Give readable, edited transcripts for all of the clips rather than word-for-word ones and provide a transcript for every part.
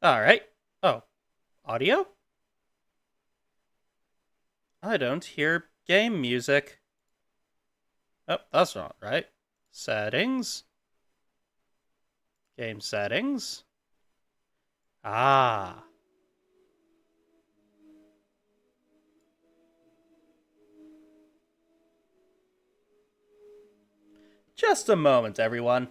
Alright. Oh, audio? I don't hear game music. Oh, that's not right. Settings. Game settings. Ah. Just a moment, everyone.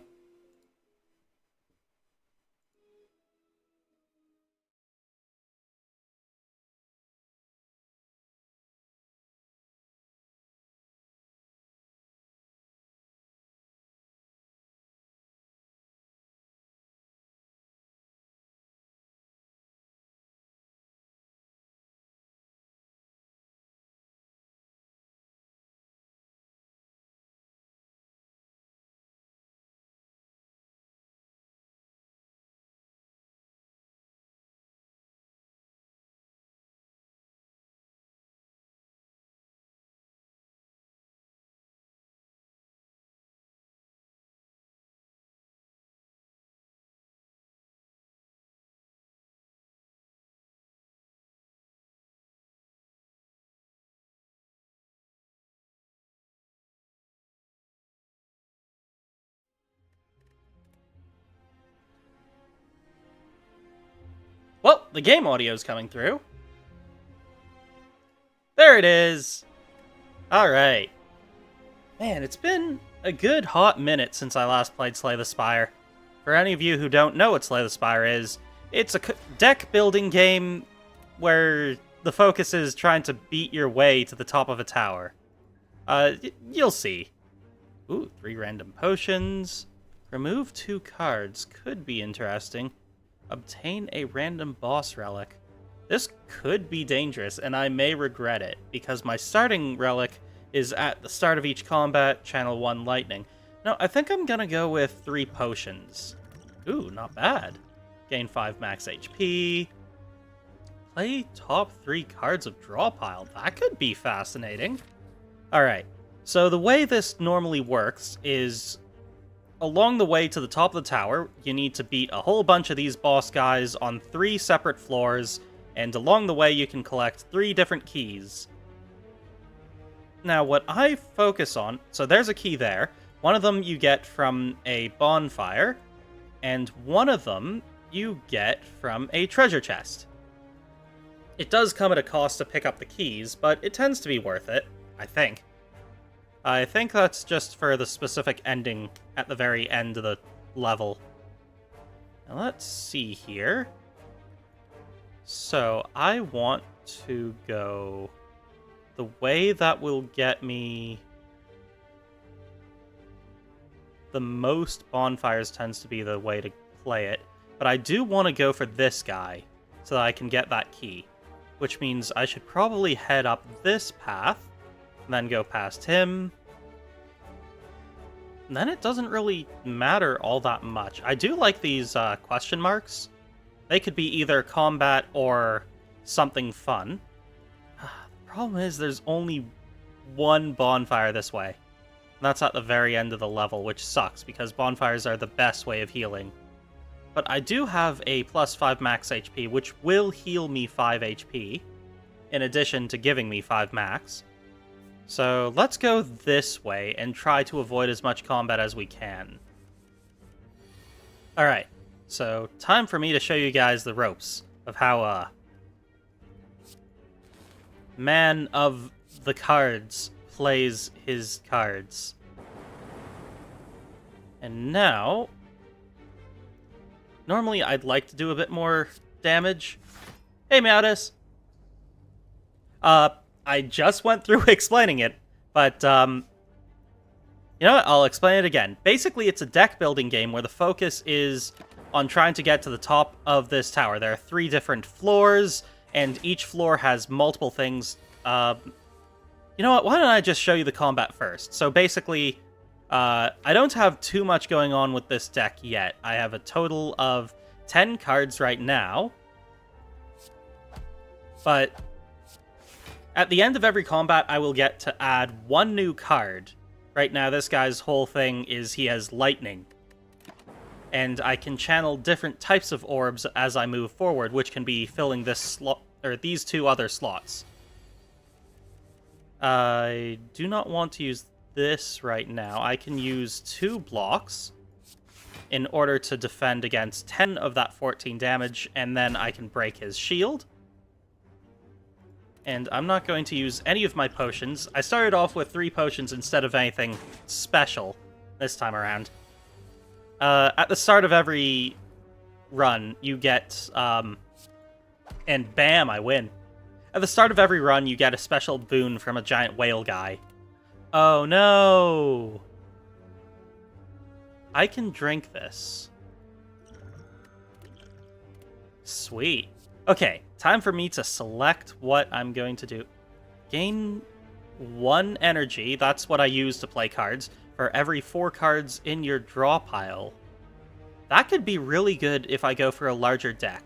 Well, the game audio's coming through. There it is. Alright. Man, it's been a good hot minute since I last played Slay the Spire. For any of you who don't know what Slay the Spire is, it's a deck building game where the focus is trying to beat your way to the top of a tower. You'll see. Ooh, 3 random potions. Remove 2 cards. Could be interesting. Obtain a random boss relic. This could be dangerous, and I may regret it, because my starting relic is at the start of each combat, channel 1 lightning. No, I think I'm gonna go with 3 potions. Ooh, not bad. Gain 5 max HP. Play top 3 cards of draw pile. That could be fascinating. Alright, so the way this normally works is along the way to the top of the tower, you need to beat a whole bunch of these boss guys on 3 separate floors, and along the way you can collect 3 different keys. Now, what I focus on, so there's a key there. One of them you get from a bonfire, and one of them you get from a treasure chest. It does come at a cost to pick up the keys, but it tends to be worth it, I think. I think that's just for the specific ending at the very end of the level. Now let's see here. So, I want to go... The way that will get me the most bonfires tends to be the way to play it. But I do want to go for this guy so that I can get that key. Which means I should probably head up this path, and then go past him. And then it doesn't really matter all that much. I do like these question marks. They could be either combat or something fun. The problem is there's only one bonfire this way. And that's at the very end of the level, which sucks, because bonfires are the best way of healing. But I do have a plus 5 max HP, which will heal me 5 HP, in addition to giving me 5 max. So let's go this way and try to avoid as much combat as we can. Alright, so time for me to show you guys the ropes of how, man of the cards plays his cards. And now... Normally, I'd like to do a bit more damage. Hey, Meowdis! I just went through explaining it, but, you know what? I'll explain it again. Basically, it's a deck-building game where the focus is on trying to get to the top of this tower. There are 3 different floors, and each floor has multiple things. You know what? Why don't I just show you the combat first? So basically... I don't have too much going on with this deck yet. I have a total of 10 cards right now. But at the end of every combat, I will get to add 1 new card. Right now, this guy's whole thing is he has lightning. and I can channel different types of orbs as I move forward, which can be filling this slot or these two other slots. I do not want to use this right now. I can use 2 blocks in order to defend against 10 of that 14 damage, and then I can break his shield. And I'm not going to use any of my potions. I started off with 3 potions instead of anything special this time around. At the start of every run, you get... and bam, I win. At the start of every run, you get a special boon from a giant whale guy. Oh no! I can drink this. Sweet. Okay, time for me to select what I'm going to do. Gain 1 energy, that's what I use to play cards, for every 4 cards in your draw pile. That could be really good if I go for a larger deck.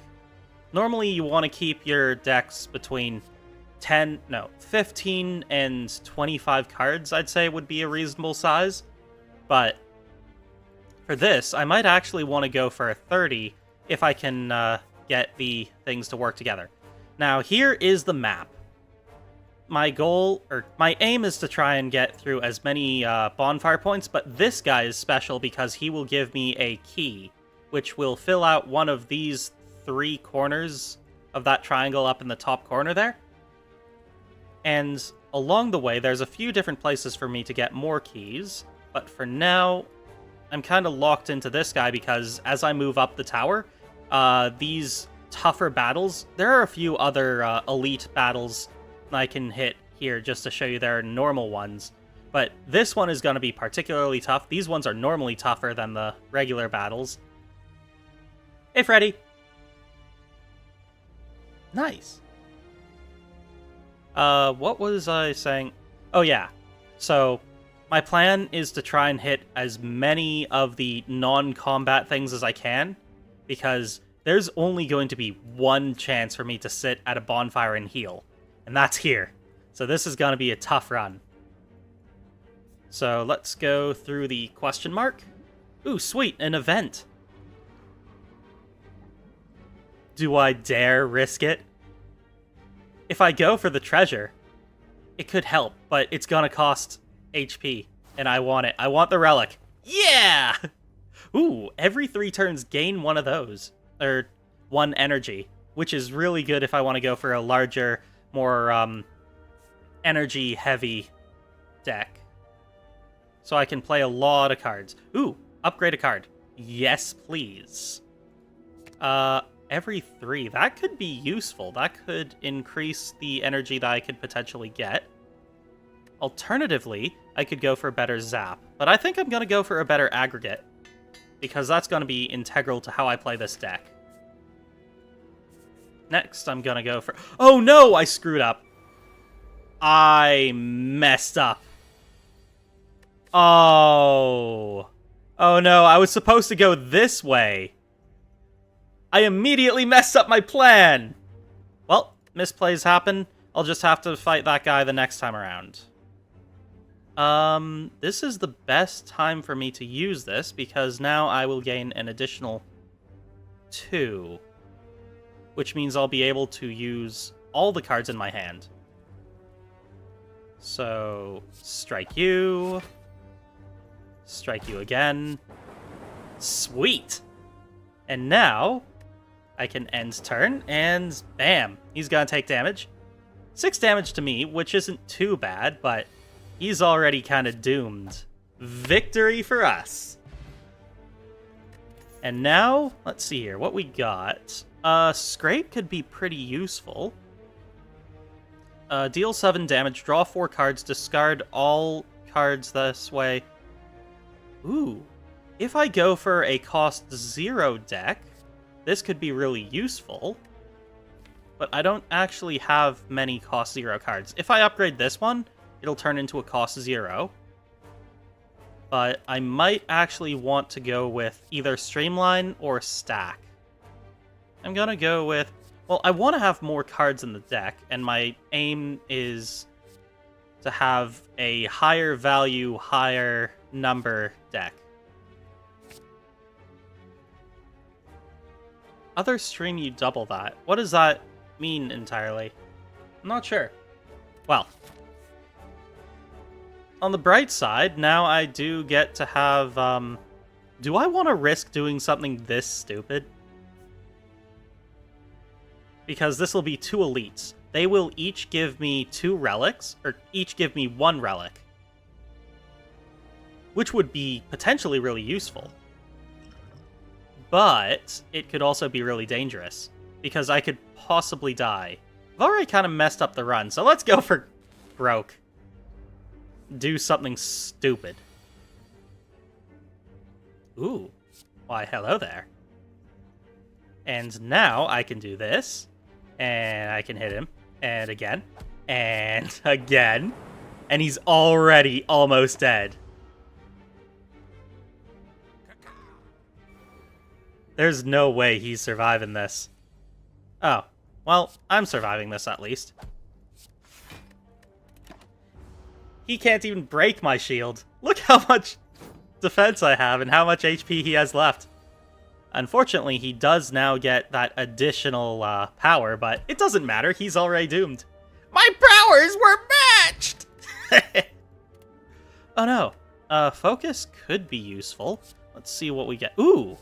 Normally you want to keep your decks between 15 and 25 cards, I'd say would be a reasonable size. But for this, I might actually want to go for a 30 if I can get the things to work together. Now, here is the map. My goal, or my aim, is to try and get through as many bonfire points, but this guy is special because he will give me a key, which will fill out one of these 3 corners of that triangle up in the top corner there. And along the way, there's a few different places for me to get more keys, but for now, I'm kind of locked into this guy because as I move up the tower, these tougher battles, there are a few other elite battles I can hit here just to show you there are normal ones, but this one is going to be particularly tough. These ones are normally tougher than the regular battles. Hey, Freddy! Nice. What was I saying? Oh, yeah. So, my plan is to try and hit as many of the non-combat things as I can, because there's only going to be 1 chance for me to sit at a bonfire and heal, and that's here. So this is going to be a tough run. So let's go through the question mark. Ooh, sweet, an event. Do I dare risk it? If I go for the treasure, it could help, but it's gonna cost HP, and I want it. I want the relic. Yeah! Ooh, every 3 turns gain 1 of those, or 1 energy, which is really good if I want to go for a larger, more energy-heavy deck. So I can play a lot of cards. Ooh, upgrade a card. Yes, please. Every 3. That could be useful. That could increase the energy that I could potentially get. Alternatively, I could go for a better zap. But I think I'm going to go for a better aggregate, because that's going to be integral to how I play this deck. Next, I'm going to go for... Oh no, I screwed up. I messed up. Oh. Oh no, I was supposed to go this way. I immediately messed up my plan! Well, misplays happen. I'll just have to fight that guy the next time around. This is the best time for me to use this, because now I will gain an additional 2. Which means I'll be able to use all the cards in my hand. So, strike you. Strike you again. Sweet! And now, I can end turn, and bam! He's gonna take damage. 6 damage to me, which isn't too bad, but he's already kind of doomed. Victory for us! And now, let's see here, what we got. Scrape could be pretty useful. Deal 7 damage, draw 4 cards, discard all cards this way. Ooh. If I go for a cost 0 deck, this could be really useful. But I don't actually have many cost 0 cards. If I upgrade this one, it'll turn into a cost 0. But I might actually want to go with either Streamline or Stack. I'm gonna go with... Well, I want to have more cards in the deck, and my aim is to have a higher value, higher number deck. Other stream you double that. What does that mean entirely? I'm not sure. Well, on the bright side, now I do get to have, do I want to risk doing something this stupid? Because this will be 2 elites. They will each give me 2 relics, or each give me 1 relic. Which would be potentially really useful. But it could also be really dangerous, because I could possibly die. I've already kind of messed up the run, so let's go for broke. Do something stupid. Ooh. Why, hello there. And now I can do this, and I can hit him, and again, and again, and he's already almost dead. There's no way he's surviving this. Oh, well, I'm surviving this at least. He can't even break my shield. Look how much defense I have and how much HP he has left. Unfortunately, he does now get that additional power, but it doesn't matter. He's already doomed. My powers were matched! Oh no. Focus could be useful. Let's see what we get. Ooh!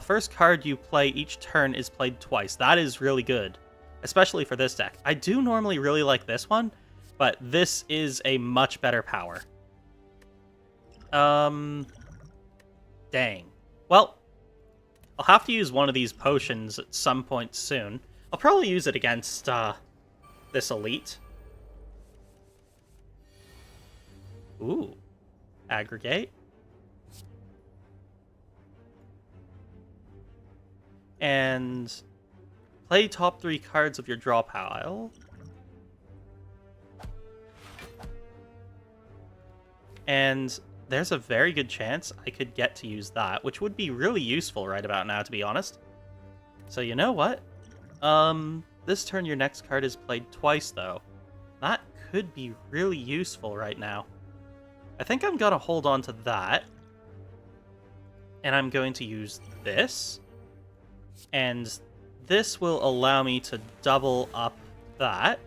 First card you play each turn is played twice. That is really good, especially for this deck. I do normally really like this one, but this is a much better power. Dang. Well, I'll have to use one of these potions at some point soon. I'll probably use it against, this elite. Ooh. Aggregate. And play top 3 cards of your draw pile. And there's a very good chance I could get to use that, which would be really useful right about now, to be honest. So you know what? This turn your next card is played twice, though. That could be really useful right now. I think I'm gonna hold on to that. And I'm going to use this. And this will allow me to double up that.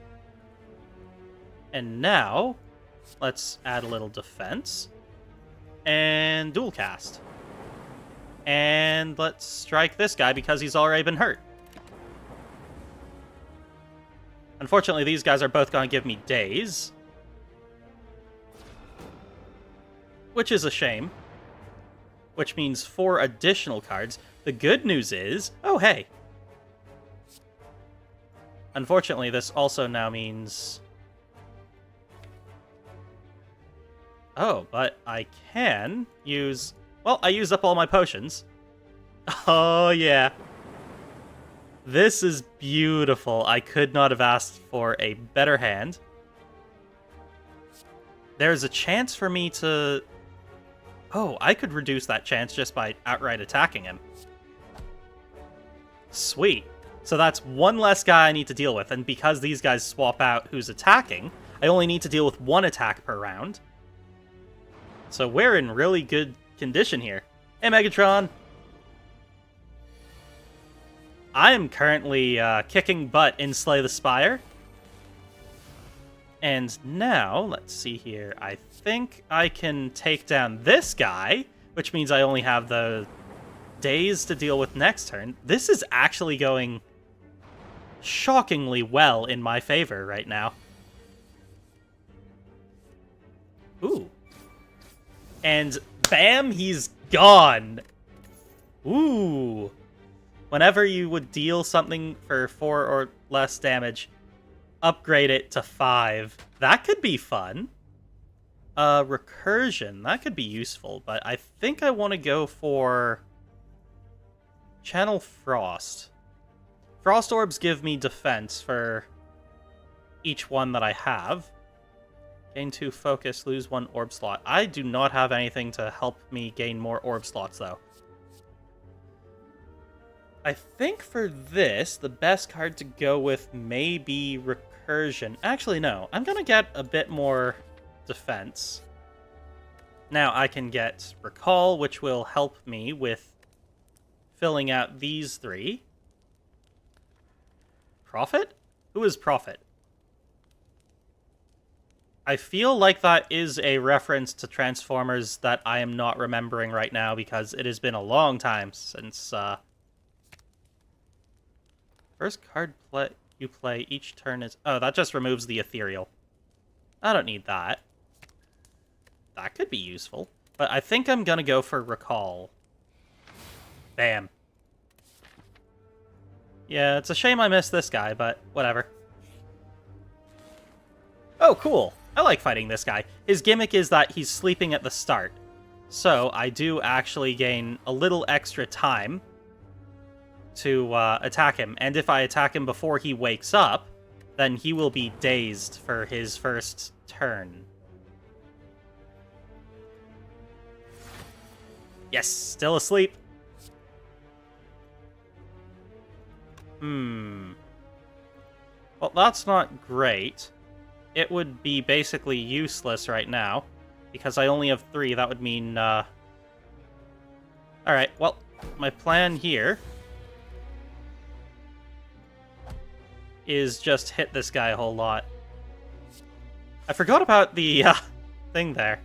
And now, let's add a little defense. And dual cast. And let's strike this guy because he's already been hurt. Unfortunately, these guys are both going to give me daze. Which is a shame. Which means 4 additional cards. The good news is... Oh, hey. Unfortunately, this also now means... Oh, but I can use... Well, I used up all my potions. Oh, yeah. This is beautiful. I could not have asked for a better hand. There's a chance for me to... Oh, I could reduce that chance just by outright attacking him. Sweet. So that's one less guy I need to deal with, and because these guys swap out who's attacking, I only need to deal with 1 attack per round. So we're in really good condition here. Hey, Megatron! I am currently kicking butt in Slay the Spire. And now, let's see here, I think I can take down this guy, which means I only have the days to deal with next turn. This is actually going shockingly well in my favor right now. Ooh. And bam, he's gone. Ooh. Whenever you would deal something for 4 or less damage, upgrade it to 5. That could be fun. Recursion, that could be useful, but I think I want to go for Channel Frost. Frost Orbs give me defense for each one that I have. Gain 2 focus, lose 1 orb slot. I do not have anything to help me gain more orb slots, though. I think for this, the best card to go with may be Recursion. Actually, no. I'm going to get a bit more defense. Now I can get Recall, which will help me with filling out these 3. Prophet? Who is Prophet? I feel like that is a reference to Transformers that I am not remembering right now because it has been a long time since, First card you play each turn is... Oh, that just removes the ethereal. I don't need that. That could be useful. But I think I'm gonna go for Recall. Bam. Yeah, it's a shame I missed this guy, but whatever. Oh, cool. I like fighting this guy. His gimmick is that he's sleeping at the start. So I do actually gain a little extra time to attack him. And if I attack him before he wakes up, then he will be dazed for his first turn. Yes, still asleep. Well, that's not great. It would be basically useless right now, because I only have 3. That would mean, Alright, well, my plan here is just hit this guy a whole lot. I forgot about the, thing there.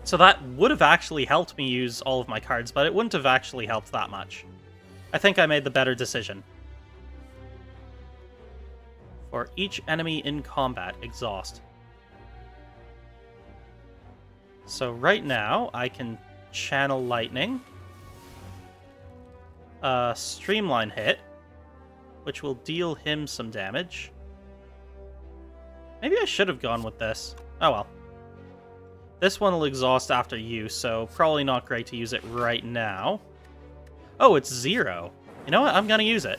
So that would have actually helped me use all of my cards, but it wouldn't have actually helped that much. I think I made the better decision. For each enemy in combat, exhaust. So right now, I can channel lightning. Streamline hit, which will deal him some damage. Maybe I should have gone with this. Oh well. This one will exhaust after use, so probably not great to use it right now. Oh, it's 0. You know what? I'm gonna use it.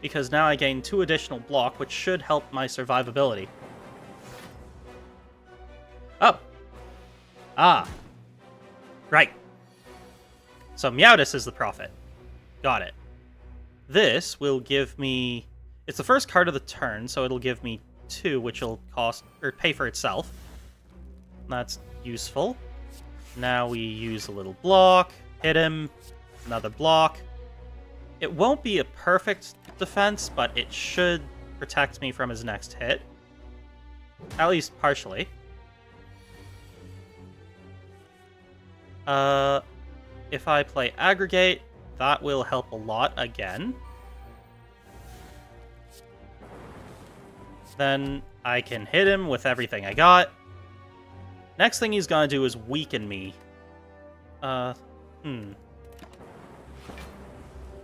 Because now I gain 2 additional block, which should help my survivability. Oh. Ah. Right. So Meowdus is the Prophet. Got it. This will give me... It's the first card of the turn, so it'll give me 2, which will cost... or pay for itself. That's useful. Now we use a little block. Hit him. Another block. It won't be a perfect defense, but it should protect me from his next hit. At least partially. If I play Aggregate, that will help a lot again. Then I can hit him with everything I got. Next thing he's gonna do is weaken me.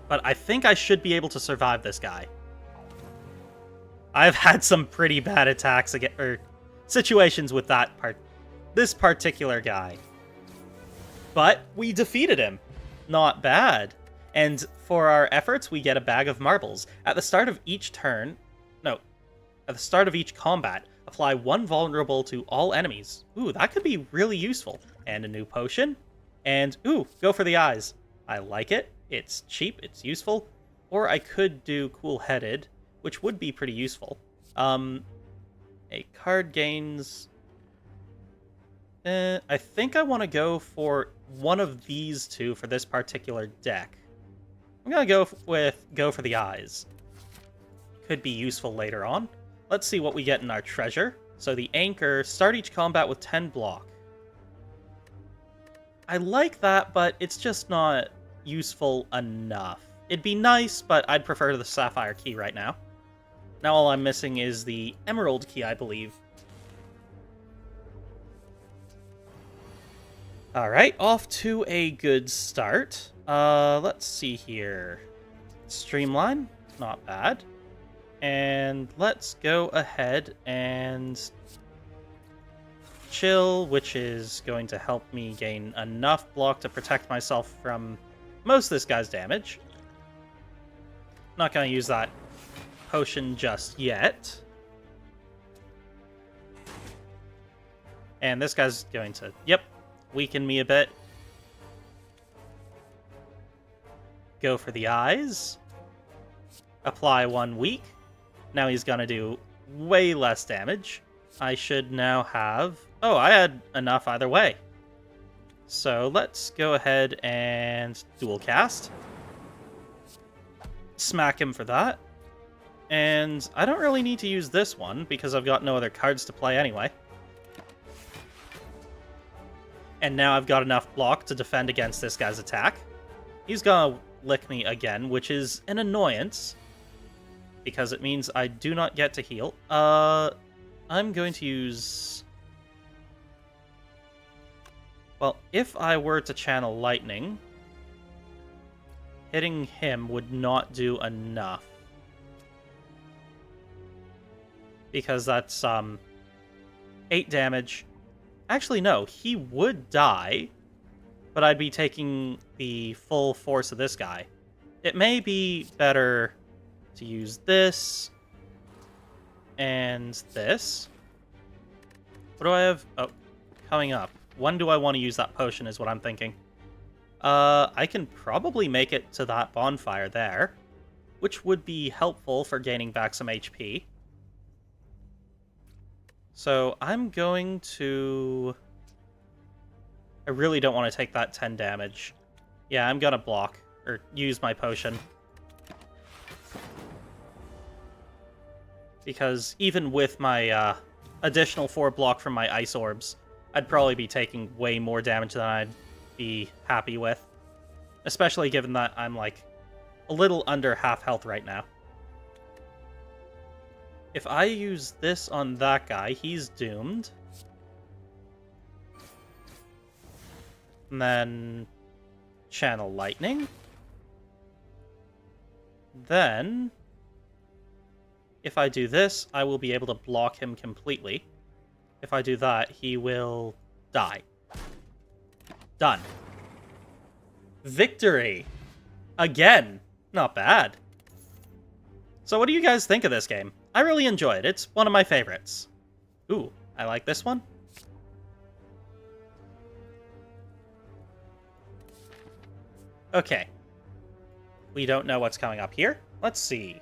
But I think I should be able to survive this guy. I've had some pretty bad attacks again, or situations with this particular guy. But we defeated him. Not bad. And for our efforts, we get a bag of marbles. At the start of each turn... No. At the start of each combat, apply 1 vulnerable to all enemies. Ooh, that could be really useful. And a new potion. And, ooh, go for the eyes. I like it. It's cheap, it's useful. Or I could do Cool-Headed, which would be pretty useful. A card gains... I think I want to go for one of these 2 for this particular deck. I'm going to go for the eyes. Could be useful later on. Let's see what we get in our treasure. So the Anchor, start each combat with 10 block. I like that, but it's just not useful enough. It'd be nice, but I'd prefer the Sapphire key right now. Now all I'm missing is the Emerald key, I believe. Alright, off to a good start. Let's see here. Streamline, not bad. And let's go ahead and chill, which is going to help me gain enough block to protect myself from most of this guy's damage. Not going to use that potion just yet. And this guy's going to, yep, weaken me a bit. Go for the eyes. Apply 1 weak. Now he's going to do way less damage. I should now have... Oh, I had enough either way. So let's go ahead and dual cast. Smack him for that. And I don't really need to use this one because I've got no other cards to play anyway. And now I've got enough block to defend against this guy's attack. He's gonna lick me again, which is an annoyance, because it means I do not get to heal. I'm going to use... Well, if I were to channel lightning, hitting him would not do enough. Because that's 8 damage. Actually, no, he would die, but I'd be taking the full force of this guy. It may be better to use this and this. What do I have? Oh, coming up. When do I want to use that potion is what I'm thinking. I can probably make it to that bonfire there, which would be helpful for gaining back some HP. So I'm going to... I really don't want to take that 10 damage. Yeah, I'm gonna block, or use my potion. Because even with my additional 4 block from my ice orbs, I'd probably be taking way more damage than I'd be happy with. Especially given that I'm like a little under half health right now. If I use this on that guy, he's doomed. And then channel lightning. Then if I do this, I will be able to block him completely. If I do that, he will die. Done. Victory! Again! Not bad. So what do you guys think of this game? I really enjoy it. It's one of my favorites. Ooh, I like this one. Okay. We don't know what's coming up here. Let's see.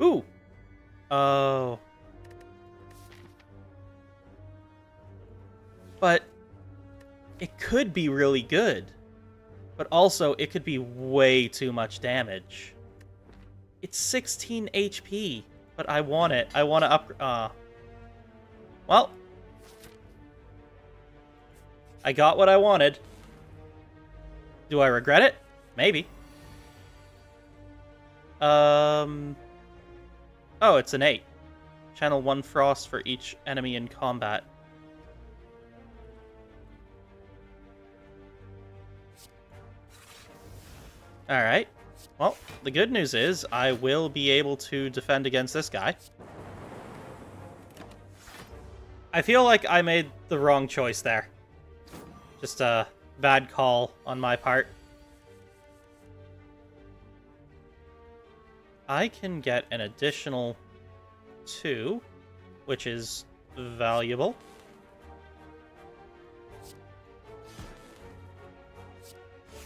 Ooh! Oh... But it could be really good. But also, it could be way too much damage. It's 16 HP, but I want it. I want to up... Well. I got what I wanted. Do I regret it? Maybe. Oh, it's an 8. Channel 1 frost for each enemy in combat. Alright. Well, the good news is I will be able to defend against this guy. I feel like I made the wrong choice there. Just a bad call on my part. I can get an additional 2, which is valuable.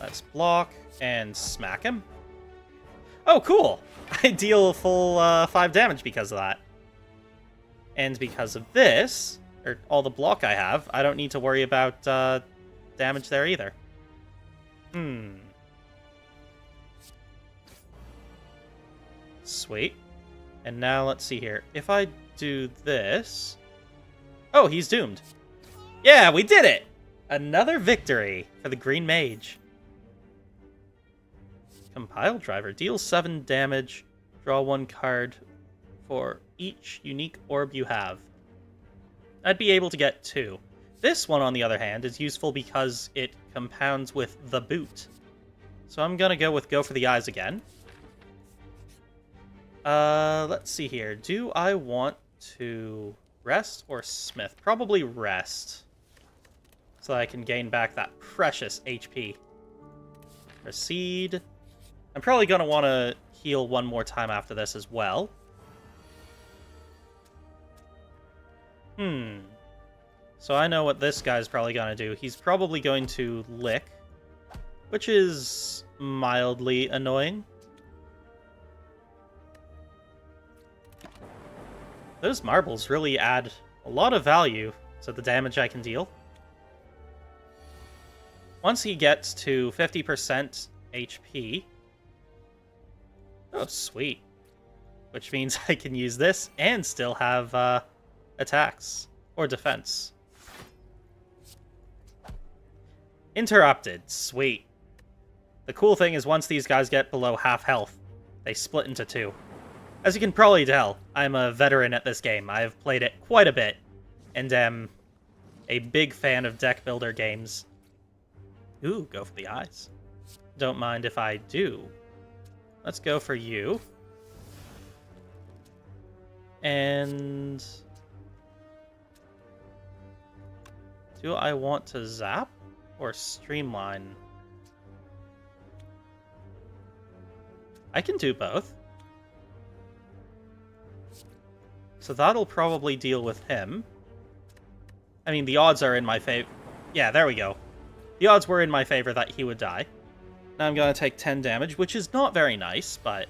Let's block and smack him. Oh, cool! I deal a full 5 damage because of that. And because of this, or all the block I have, I don't need to worry about damage there either. Sweet. And now let's see here. If I do this... Oh, he's doomed. Yeah, we did it! Another victory for the Green Mage. Compile Driver. Deals 7 damage. Draw 1 card for each unique orb you have. I'd be able to get 2. This one, on the other hand, is useful because it compounds with the boot. So I'm gonna go for the eyes again. Let's see here. Do I want to rest or smith? Probably rest. So I can gain back that precious HP. Proceed. I'm probably going to want to heal one more time after this as well. So I know what this guy's probably going to do. He's probably going to lick, which is mildly annoying. Those marbles really add a lot of value to the damage I can deal. once he gets to 50% HP... Oh, sweet. Which means I can use this and still have attacks or defense. Interrupted. Sweet. The cool thing is once these guys get below half health, they split into two. As you can probably tell, I'm a veteran at this game. I have played it quite a bit, and am a big fan of deck builder games. Ooh, go for the eyes. Don't mind if I do. Let's go for you. And... do I want to zap or streamline? I can do both. So that'll probably deal with him. I mean, the odds are in my favor. Yeah, there we go. The odds were in my favor that he would die. Now I'm going to take 10 damage, which is not very nice, but...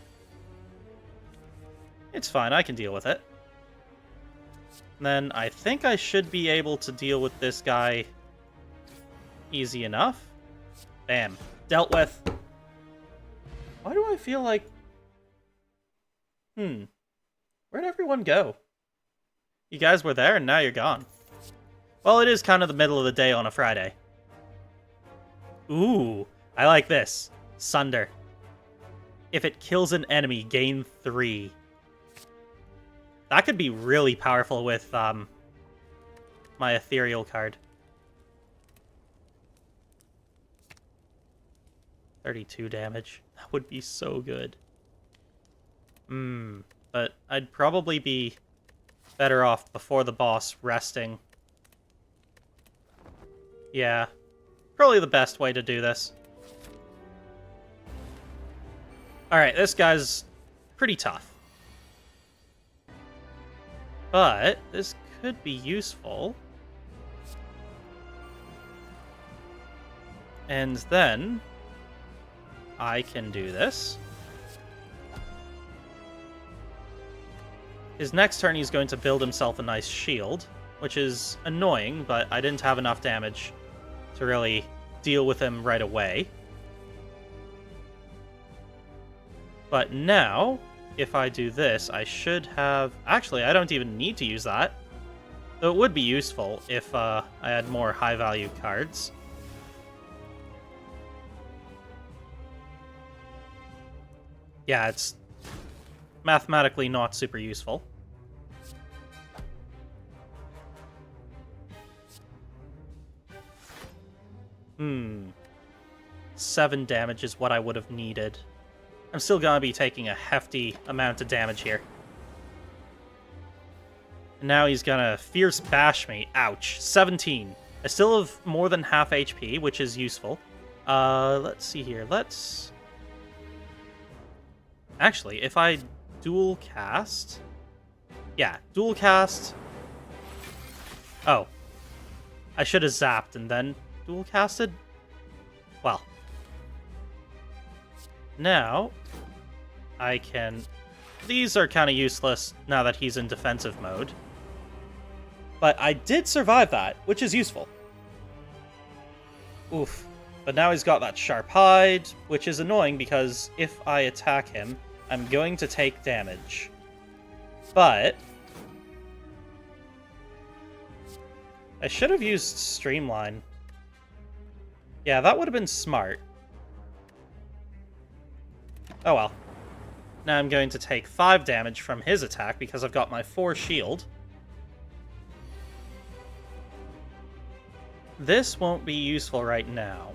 it's fine, I can deal with it. And then I think I should be able to deal with this guy easy enough. Bam. Dealt with. Why do I feel like... where'd everyone go? You guys were there and now you're gone. Well, it is kind of the middle of the day on a Friday. Ooh, I like this. Sunder. If it kills an enemy, gain 3. That could be really powerful with my ethereal card. 32 damage. That would be so good. But I'd probably be better off before the boss resting. Yeah. Probably the best way to do this. Alright, this guy's pretty tough. But this could be useful. And then I can do this. His next turn he's going to build himself a nice shield, which is annoying, but I didn't have enough damage to really deal with him right away. But now, if I do this, I should have... actually, I don't even need to use that. Though it would be useful if I had more high-value cards. Yeah, it's mathematically not super useful. Hmm. 7 damage is what I would have needed. I'm still gonna be taking a hefty amount of damage here. And now he's gonna Fierce Bash me. Ouch. 17. I still have more than half HP, which is useful. Let's see here. Let's... actually, if I dual cast... yeah, dual cast... oh. I should have zapped and then dual casted? Well. Now, I can... these are kind of useless now that he's in defensive mode. But I did survive that, which is useful. Oof. But now he's got that sharp hide, which is annoying because if I attack him, I'm going to take damage. But I should have used Streamline. Yeah, that would have been smart. Oh well. Now I'm going to take 5 damage from his attack because I've got my 4 shield. This won't be useful right now.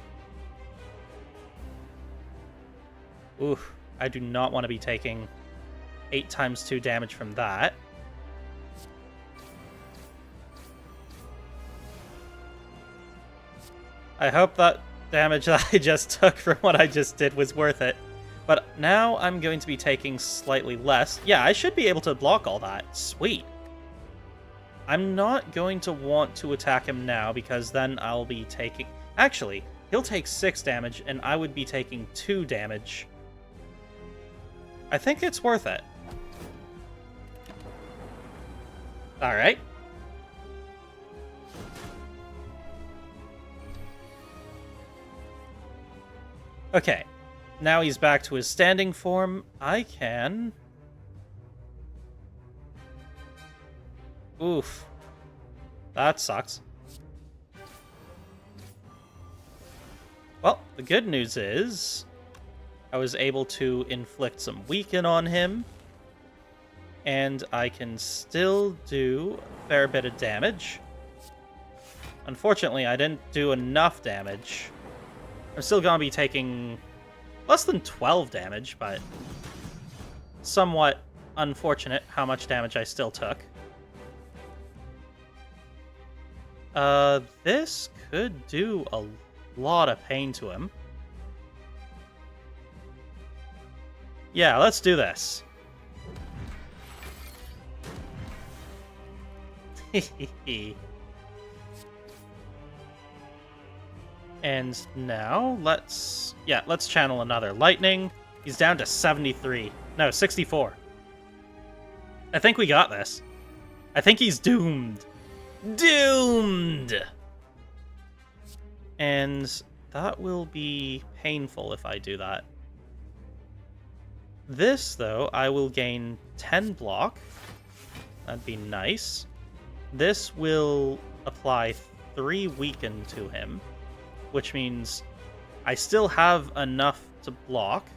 Oof, I do not want to be taking 8 times 2 damage from that. I hope that damage that I just took from what I just did was worth it. But now I'm going to be taking slightly less. Yeah, I should be able to block all that. Sweet. I'm not going to want to attack him now because then I'll be taking... actually, he'll take 6 damage and I would be taking 2 damage. I think it's worth it. Alright. Okay. Now he's back to his standing form. I can... Oof. That sucks. Well, the good news is I was able to inflict some weaken on him, and I can still do a fair bit of damage. Unfortunately, I didn't do enough damage. I'm still gonna be taking less than 12 damage, but somewhat unfortunate how much damage I still took. This could do a lot of pain to him. Yeah, let's do this. And now, let's channel another lightning. He's down to 73. No, 64. I think we got this. I think he's doomed. Doomed! And that will be painful if I do that. This, though, I will gain 10 block. That'd be nice. This will apply 3 weaken to him, which means I still have enough to block.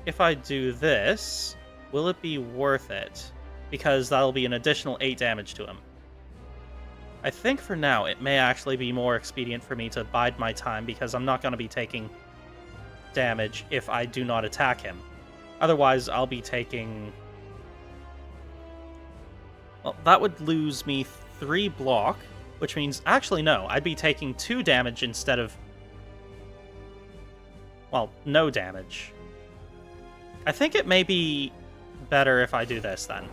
If I do this, will it be worth it? Because that'll be an additional 8 damage to him. I think for now it may actually be more expedient for me to bide my time, because I'm not going to be taking damage if I do not attack him. Otherwise, I'll be taking... Well, that would lose me 3 block, which means... Actually, no. I'd be taking 2 damage instead of... Well, no damage. I think it may be better if I do this, then.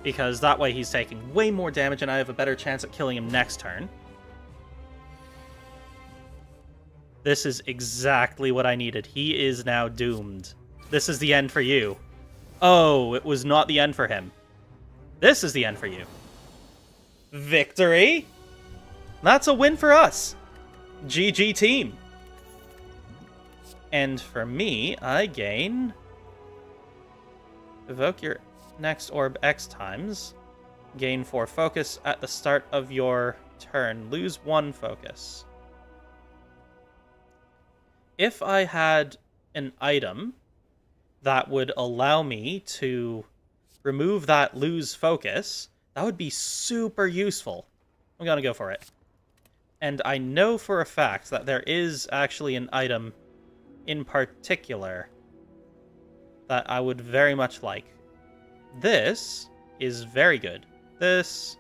Because that way he's taking way more damage and I have a better chance at killing him next turn. This is exactly what I needed. He is now doomed. This is the end for you. Oh, it was not the end for him. This is the end for you. Victory! That's a win for us. GG team. And for me, I gain... Evoke your next orb X times. Gain 4 focus at the start of your turn. Lose 1 focus. If I had an item that would allow me to remove that lose focus, that would be super useful. I'm gonna go for it. And I know for a fact that there is actually an item in particular that I would very much like. This is very good. This,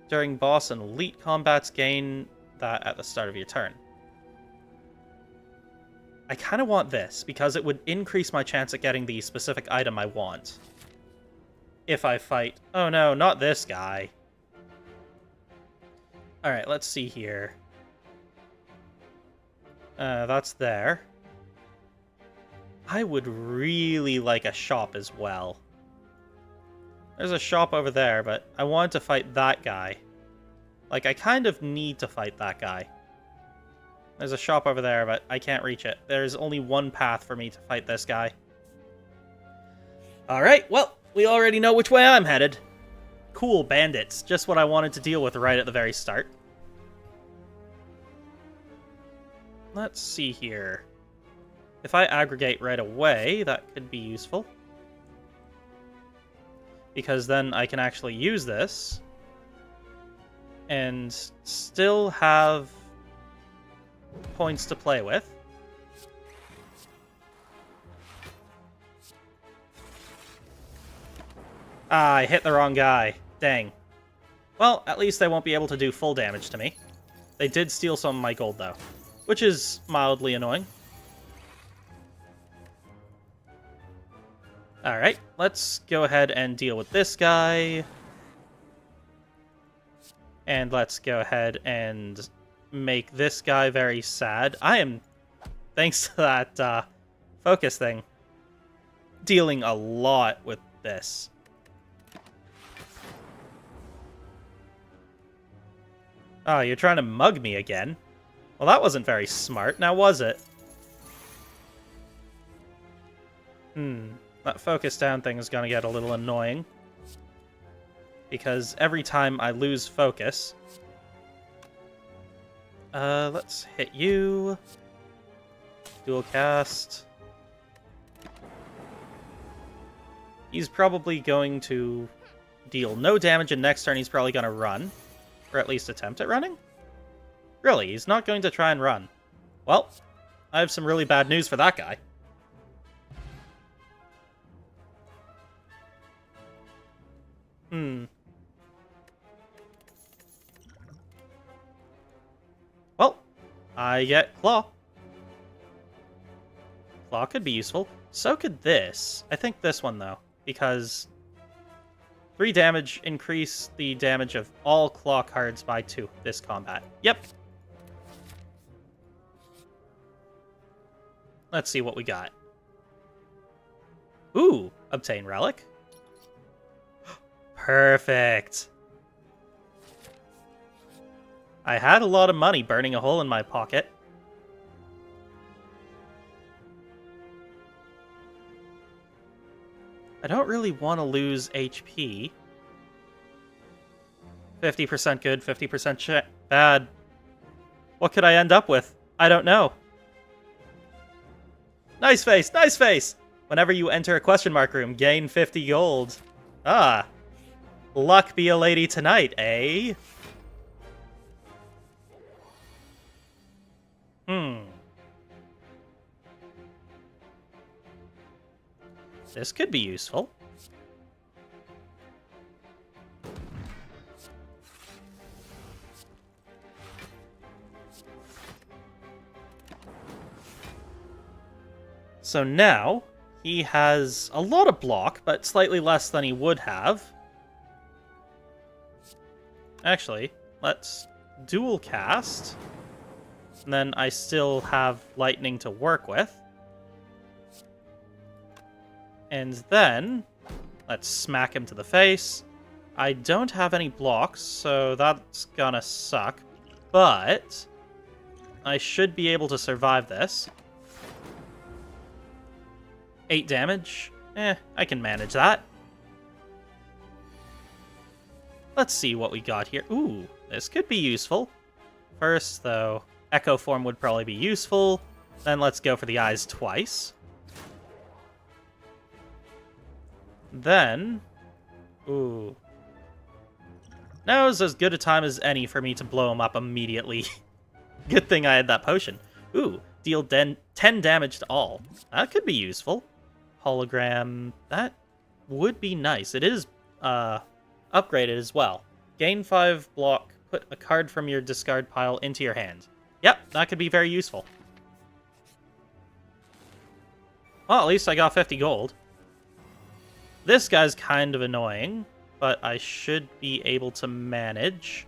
during boss and elite combats, gain that at the start of your turn. I kind of want this, because it would increase my chance at getting the specific item I want. If I fight... Oh no, not this guy. Alright, let's see here. That's there. I would really like a shop as well. There's a shop over there, but I wanted to fight that guy. Like, I kind of need to fight that guy. There's a shop over there, but I can't reach it. There's only one path for me to fight this guy. Alright, well, we already know which way I'm headed. Cool, bandits. Just what I wanted to deal with right at the very start. Let's see here. If I aggregate right away, that could be useful. Because then I can actually use this and still have points to play with. Ah, I hit the wrong guy. Dang. Well, at least they won't be able to do full damage to me. They did steal some of my gold, though, which is mildly annoying. Alright, let's go ahead and deal with this guy. And let's go ahead and make this guy very sad. I am, thanks to that focus thing, dealing a lot with this. Oh, you're trying to mug me again? Well, that wasn't very smart, now was it? That focus down thing is gonna get a little annoying. Because every time I lose focus... let's hit you. Dual cast. He's probably going to deal no damage, and next turn he's probably going to run. Or at least attempt at running? Really, he's not going to try and run. Well, I have some really bad news for that guy. Well, I get Claw. Claw could be useful. So could this. I think this one, though. Because 3 damage, increase the damage of all Claw cards by 2 this combat. Yep. Let's see what we got. Ooh, obtain relic. Perfect. I had a lot of money burning a hole in my pocket. I don't really want to lose HP. 50% good, 50% bad. What could I end up with? I don't know. Nice face, nice face! Whenever you enter a question mark room, gain 50 gold. Ah. Luck be a lady tonight, eh? This could be useful. So now, he has a lot of block, but slightly less than he would have. Actually, let's dual cast. And then I still have lightning to work with. And then, let's smack him to the face. I don't have any blocks, so that's gonna suck. But I should be able to survive this. 8 damage? I can manage that. Let's see what we got here. Ooh, this could be useful. First, though, Echo Form would probably be useful. Then let's go for the eyes twice. Then... Ooh. Now's as good a time as any for me to blow him up immediately. Good thing I had that potion. Ooh, deal 10 damage to all. That could be useful. Hologram, that would be nice. It is upgraded as well. Gain 5 block, put a card from your discard pile into your hand. Yep, that could be very useful. Well, at least I got 50 gold. This guy's kind of annoying, but I should be able to manage.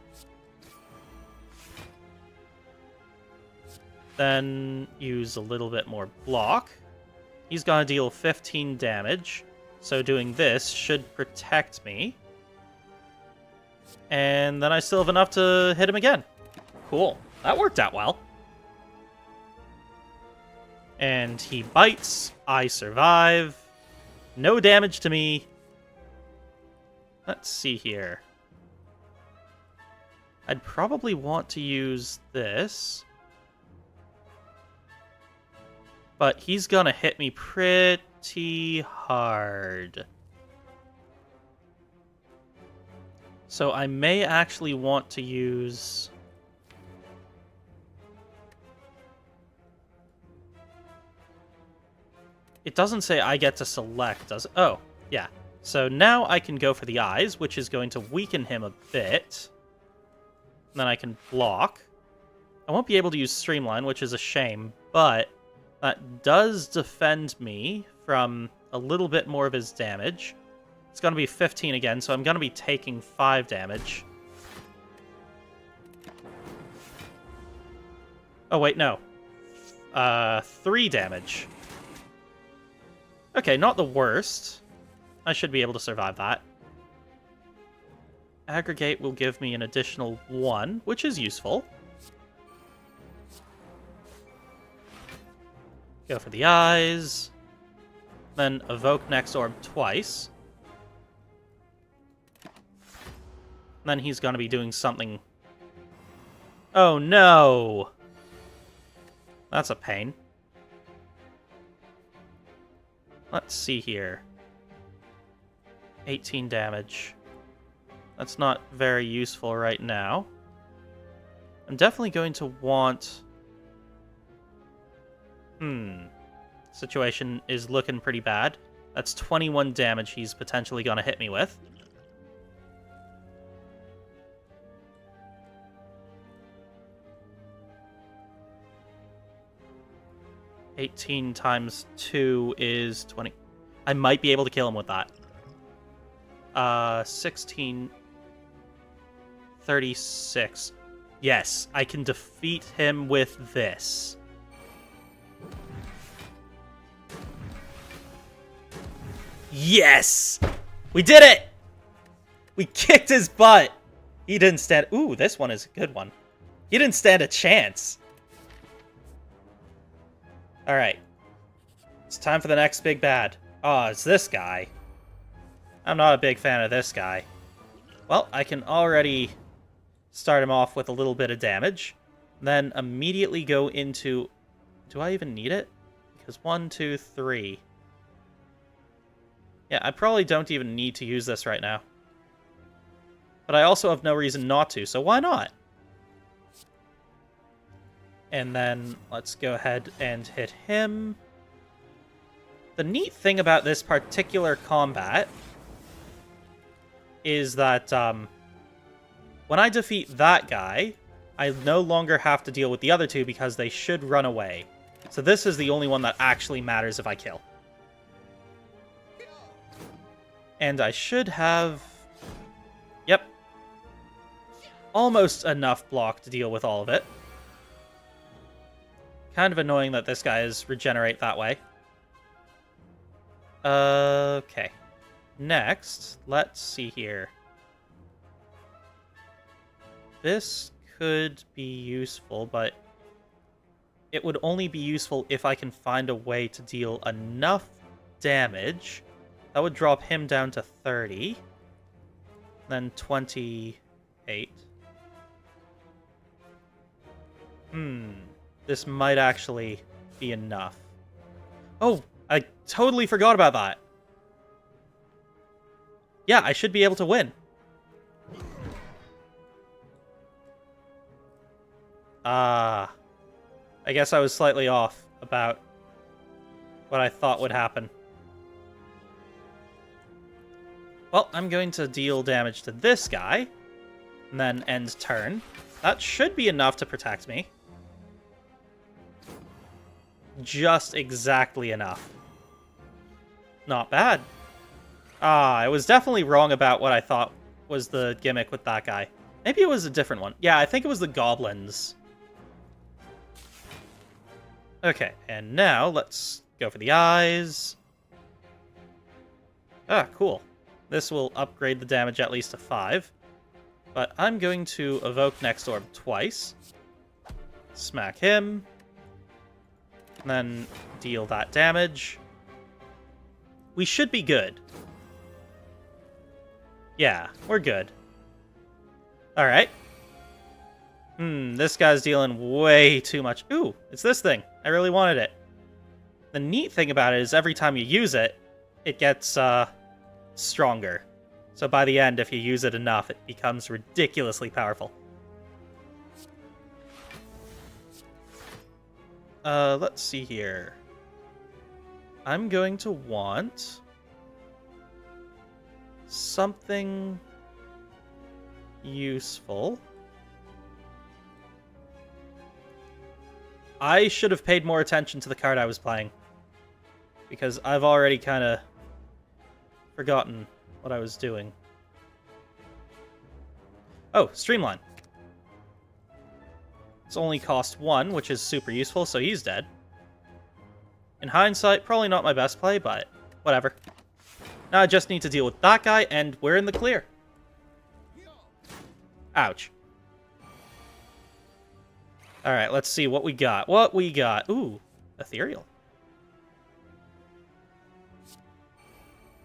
Then use a little bit more block. He's gonna deal 15 damage, so doing this should protect me. And then I still have enough to hit him again. Cool. That worked out well. And he bites. I survive. No damage to me. Let's see here. I'd probably want to use this. But he's gonna hit me pretty hard. So I may actually want to use... It doesn't say I get to select, does it? Oh, yeah. So now I can go for the eyes, which is going to weaken him a bit. And then I can block. I won't be able to use Streamline, which is a shame, but that does defend me from a little bit more of his damage. It's going to be 15 again, so I'm going to be taking 5 damage. Oh, wait, no. 3 damage. Okay, not the worst. I should be able to survive that. Aggregate will give me an additional 1, which is useful. Go for the eyes. Then evoke next orb twice. Then he's going to be doing something. Oh no! That's a pain. Let's see here. 18 damage. That's not very useful right now. I'm definitely going to want... Situation is looking pretty bad. That's 21 damage he's potentially going to hit me with. $18 times 2 is 20. I might be able to kill him with that. 16... 36. Yes, I can defeat him with this. Yes! We did it! We kicked his butt! He didn't stand... Ooh, this one is a good one. He didn't stand a chance. Alright. It's time for the next big bad. Oh, it's this guy. I'm not a big fan of this guy. Well, I can already start him off with a little bit of damage. Then immediately go into... Do I even need it? Because 1, 2, 3... Yeah, I probably don't even need to use this right now. But I also have no reason not to, so why not? And then let's go ahead and hit him. The neat thing about this particular combat is that when I defeat that guy, I no longer have to deal with the other two because they should run away. So this is the only one that actually matters if I kill. And I should have... Yep. Almost enough block to deal with all of it. Kind of annoying that this guy is regenerate that way. Okay. Next, let's see here. This could be useful, but it would only be useful if I can find a way to deal enough damage. That would drop him down to 30. Then 28. This might actually be enough. Oh, I totally forgot about that. Yeah, I should be able to win. I guess I was slightly off about what I thought would happen. Well, I'm going to deal damage to this guy, and then end turn. That should be enough to protect me. Just exactly enough. Not bad. I was definitely wrong about what I thought was the gimmick with that guy. Maybe it was a different one. Yeah, I think it was the goblins. Okay, and now let's go for the eyes. Ah, cool. This will upgrade the damage at least to 5. But I'm going to evoke next orb twice. Smack him. And then deal that damage. We should be good. Yeah, we're good. Alright. This guy's dealing way too much. Ooh, it's this thing. I really wanted it. The neat thing about it is every time you use it, it gets, stronger. So by the end, if you use it enough, it becomes ridiculously powerful. Let's see here. I'm going to want something useful. I should have paid more attention to the card I was playing, because I've already kind of forgotten what I was doing. Oh, Streamline. It's only cost 1, which is super useful, so he's dead. In hindsight, probably not my best play, but whatever. Now I just need to deal with that guy, and we're in the clear. Ouch. Alright, let's see what we got. What we got. Ooh, ethereal.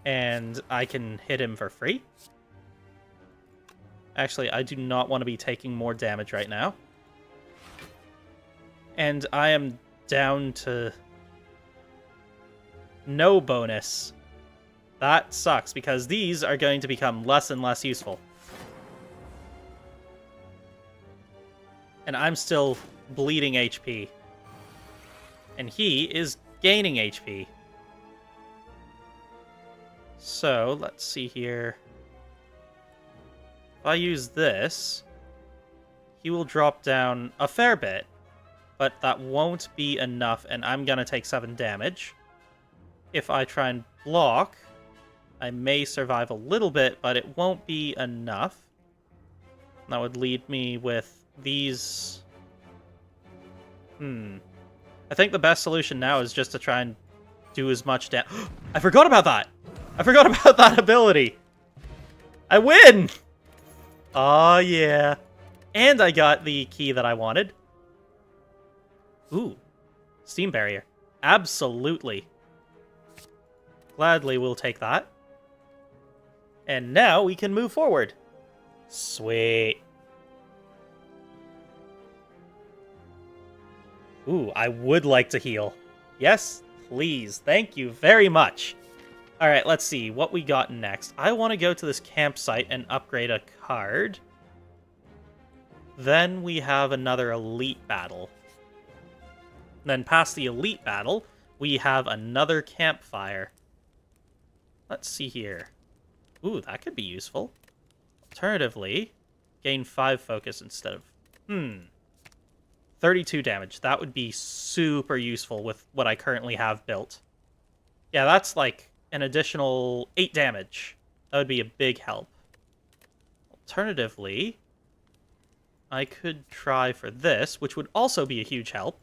And I can hit him for free. Actually, I do not want to be taking more damage right now. And I am down to no bonus. That sucks, because these are going to become less and less useful. And I'm still bleeding HP. And he is gaining HP. So, let's see here. If I use this, he will drop down a fair bit. But that won't be enough, and I'm gonna take 7 damage. If I try and block, I may survive a little bit, but it won't be enough. That would leave me with these... I think the best solution now is just to try and do as much damage. I forgot about that! I forgot about that ability! I win! Oh yeah. And I got the key that I wanted. Ooh. Steam barrier. Absolutely. Gladly we'll take that. And now we can move forward. Sweet. Ooh, I would like to heal. Yes, please. Thank you very much. Alright, let's see what we got next. I want to go to this campsite and upgrade a card. Then we have another elite battle. Then past the elite battle, we have another campfire. Let's see here. Ooh, that could be useful. Alternatively, gain 5 focus instead of... 32 damage. That would be super useful with what I currently have built. Yeah, that's like an additional 8 damage. That would be a big help. Alternatively, I could try for this, which would also be a huge help.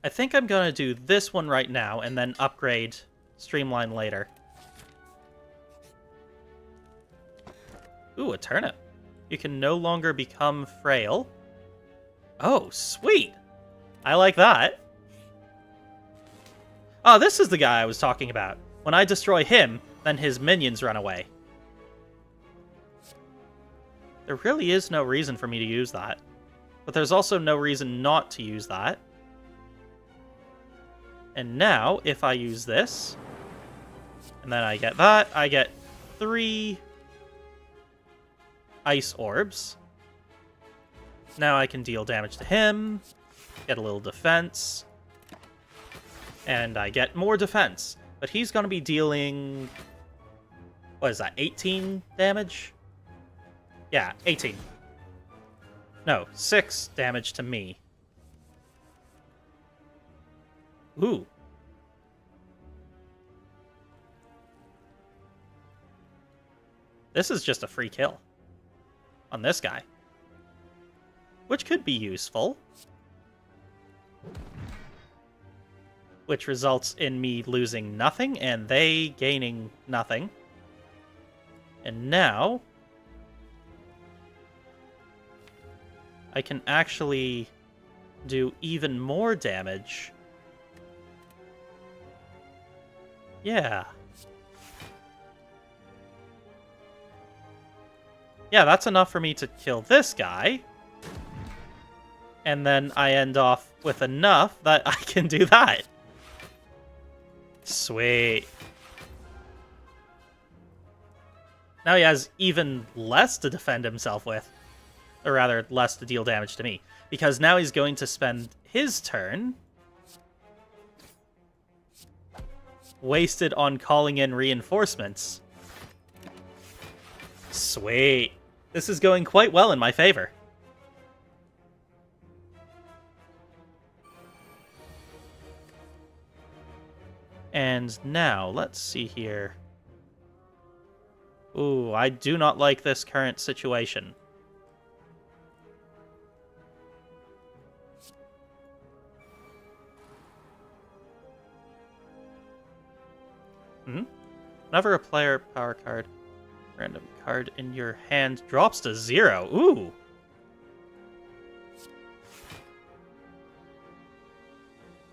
I think I'm going to do this one right now and then upgrade Streamline later. Ooh, a turnip. You can no longer become frail. Oh, sweet! I like that. Oh, this is the guy I was talking about. When I destroy him, then his minions run away. There really is no reason for me to use that. But there's also no reason not to use that. And now, if I use this, and then I get that, I get 3 ice orbs. Now I can deal damage to him, get a little defense, and I get more defense. But he's going to be dealing... what is that, 18 damage? Yeah, 18. No, 6 damage to me. Ooh. This is just a free kill on this guy, which could be useful. Which results in me losing nothing and they gaining nothing. And now I can actually do even more damage. Yeah. Yeah, that's enough for me to kill this guy. And then I end off with enough that I can do that. Sweet. Now he has even less to defend himself with. Or rather, less to deal damage to me. Because now he's going to spend his turn wasted on calling in reinforcements. Sweet. This is going quite well in my favor. And now, let's see here. Ooh, I do not like this current situation. Whenever a player power card Random card in your hand drops to 0. Ooh.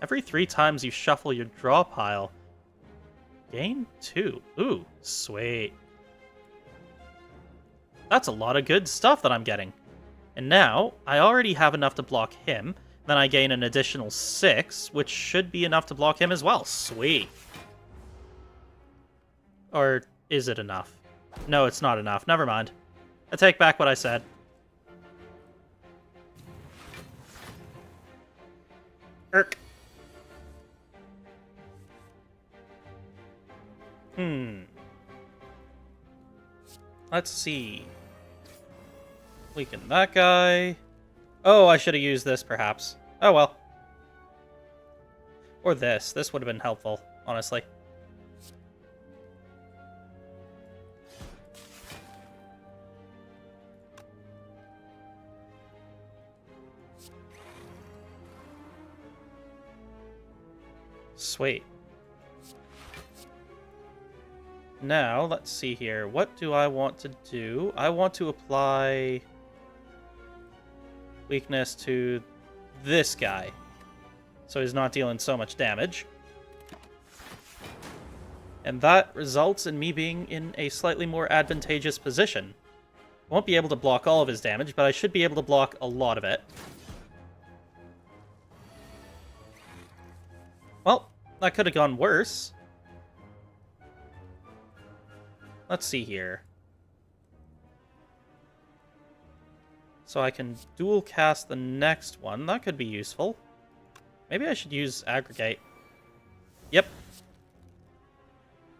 Every 3 times you shuffle your draw pile, gain 2. Ooh, sweet. That's a lot of good stuff that I'm getting. And now, I already have enough to block him. Then I gain an additional 6, which should be enough to block him as well. Sweet. Or is it enough? No, it's not enough. Never mind. I take back what I said. Irk. Let's see. Weaken that guy. Oh, I should have used this, perhaps. Oh, well. Or this. This would have been helpful, honestly. Sweet. Now, let's see here. What do I want to do? I want to apply weakness to this guy, so he's not dealing so much damage. And that results in me being in a slightly more advantageous position. I won't be able to block all of his damage, but I should be able to block a lot of it. Well, that could have gone worse. Let's see here. So I can dual cast the next one. That could be useful. Maybe I should use aggregate. Yep.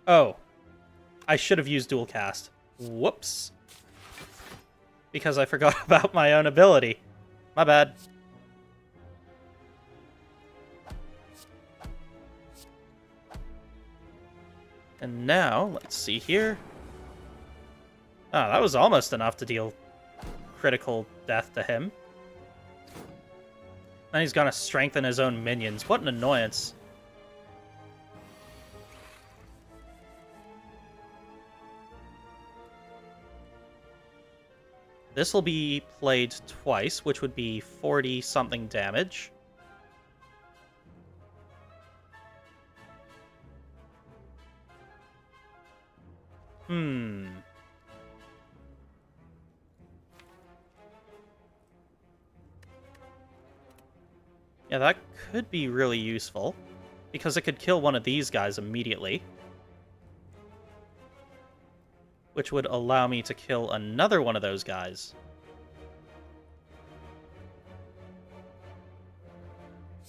Oh. I should have used dual cast. Whoops. Because I forgot about my own ability. My bad. And now, let's see here. Oh, that was almost enough to deal critical death to him. Then he's gonna strengthen his own minions. What an annoyance. This will be played twice, which would be 40-something damage. Yeah, that could be really useful, because it could kill one of these guys immediately. Which would allow me to kill another one of those guys.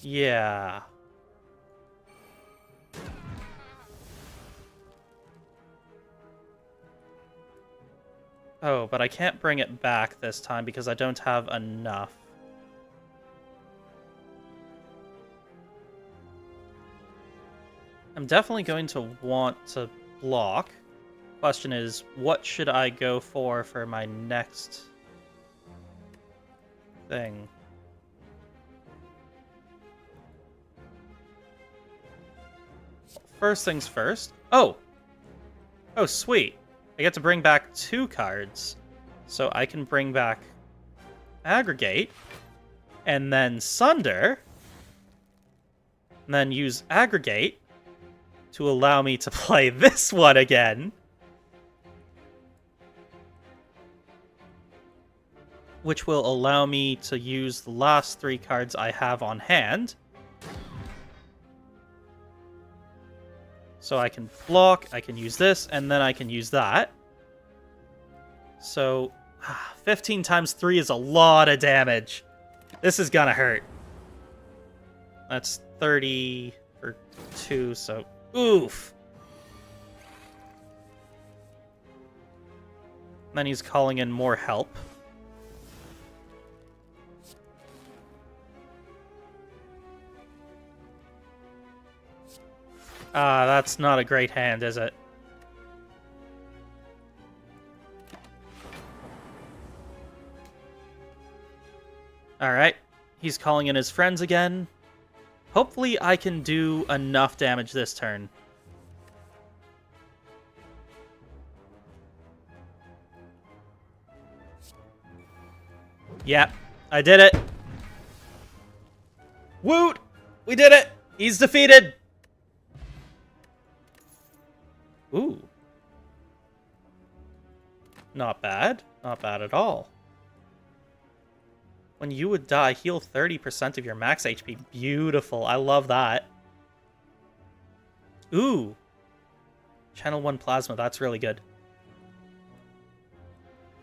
Yeah. Oh, but I can't bring it back this time because I don't have enough. I'm definitely going to want to block. Question is, what should I go for my next thing? First things first. Oh! Oh, sweet. I get to bring back 2 cards. So I can bring back Aggregate, and then Sunder, and then use Aggregate to allow me to play this one again. Which will allow me to use the last 3 cards I have on hand. So I can block, I can use this, and then I can use that. So, 15 times 3 is a lot of damage. This is gonna hurt. That's 30 for 2, so oof. Then he's calling in more help. Ah, that's not a great hand, is it? Alright, he's calling in his friends again. Hopefully I can do enough damage this turn. Yep, I did it. Woot! We did it! He's defeated! Ooh. Not bad. Not bad at all. When you would die, heal 30% of your max HP. Beautiful. I love that. Ooh. Channel 1 Plasma. That's really good.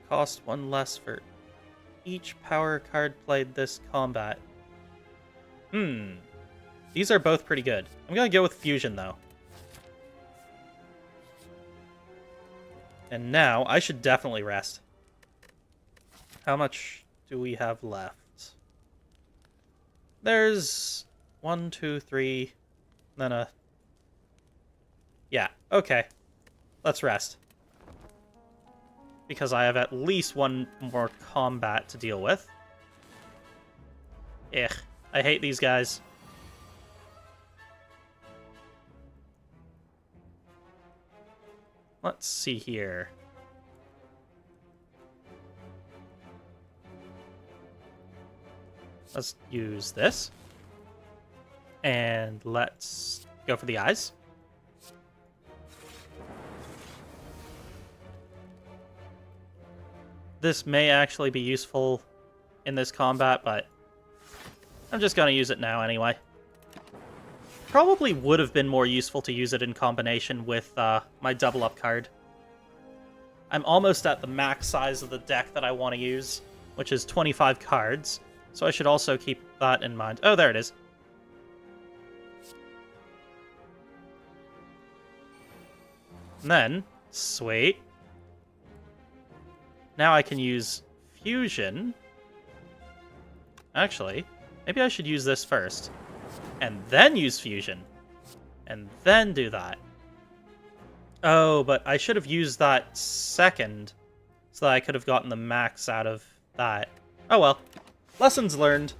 Cost 1 less for each power card played this combat. These are both pretty good. I'm gonna go with Fusion, though. And now, I should definitely rest. How much do we have left? There's 1, 2, 3, then a... Yeah, okay. Let's rest. Because I have at least one more combat to deal with. Ugh, I hate these guys. Let's see here. Let's use this. And let's go for the eyes. This may actually be useful in this combat, but I'm just going to use it now anyway. Probably would have been more useful to use it in combination with my double up card. I'm almost at the max size of the deck that I want to use, which is 25 cards, so I should also keep that in mind. Oh, there it is. And then, sweet. Now I can use Fusion. Actually, maybe I should use this first. And then use Fusion. And then do that. Oh, but I should have used that second, so that I could have gotten the max out of that. Oh well. Lessons learned.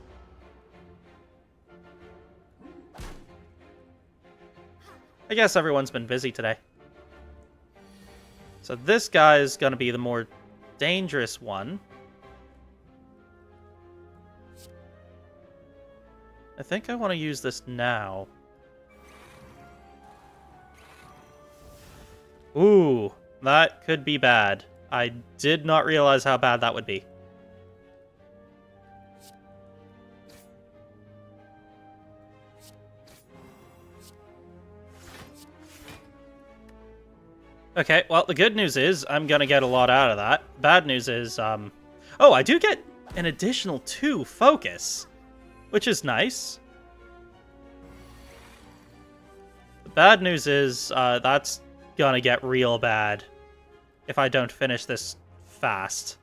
I guess everyone's been busy today. So this guy is going to be the more dangerous one. I think I want to use this now. Ooh, that could be bad. I did not realize how bad that would be. Okay, well, the good news is I'm going to get a lot out of that. Bad news is, oh, I do get an additional 2 focus, which is nice. The bad news is, that's going to get real bad if I don't finish this fast.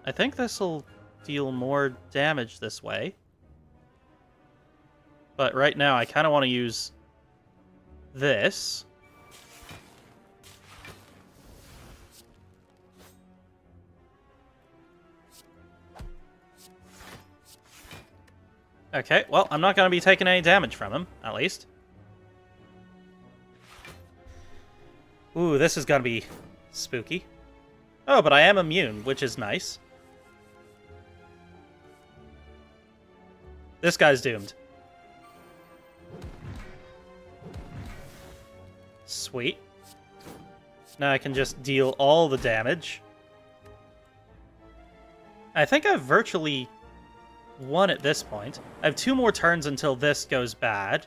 I think this will deal more damage this way. But right now, I kind of want to use this. Okay, well, I'm not going to be taking any damage from him, at least. Ooh, this is going to be spooky. Oh, but I am immune, which is nice. This guy's doomed. Sweet. Now I can just deal all the damage. I think I've virtually won at this point. I have 2 more turns until this goes bad.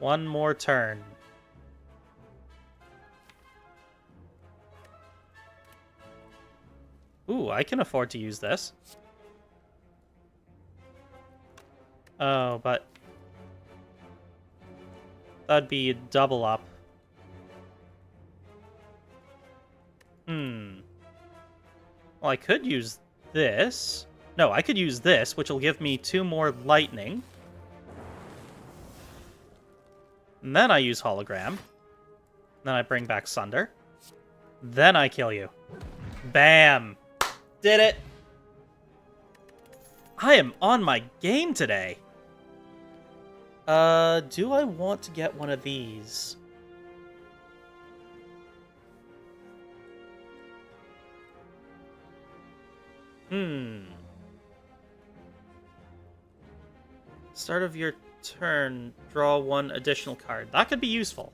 One more turn. Ooh, I can afford to use this. Oh, but that'd be a double up. Well, I could use this. No, I could use this, which will give me 2 more lightning. And then I use hologram. Then I bring back Sunder. Then I kill you. Bam! Did it! I am on my game today! Do I want to get one of these? Start of your turn, draw one additional card. That could be useful.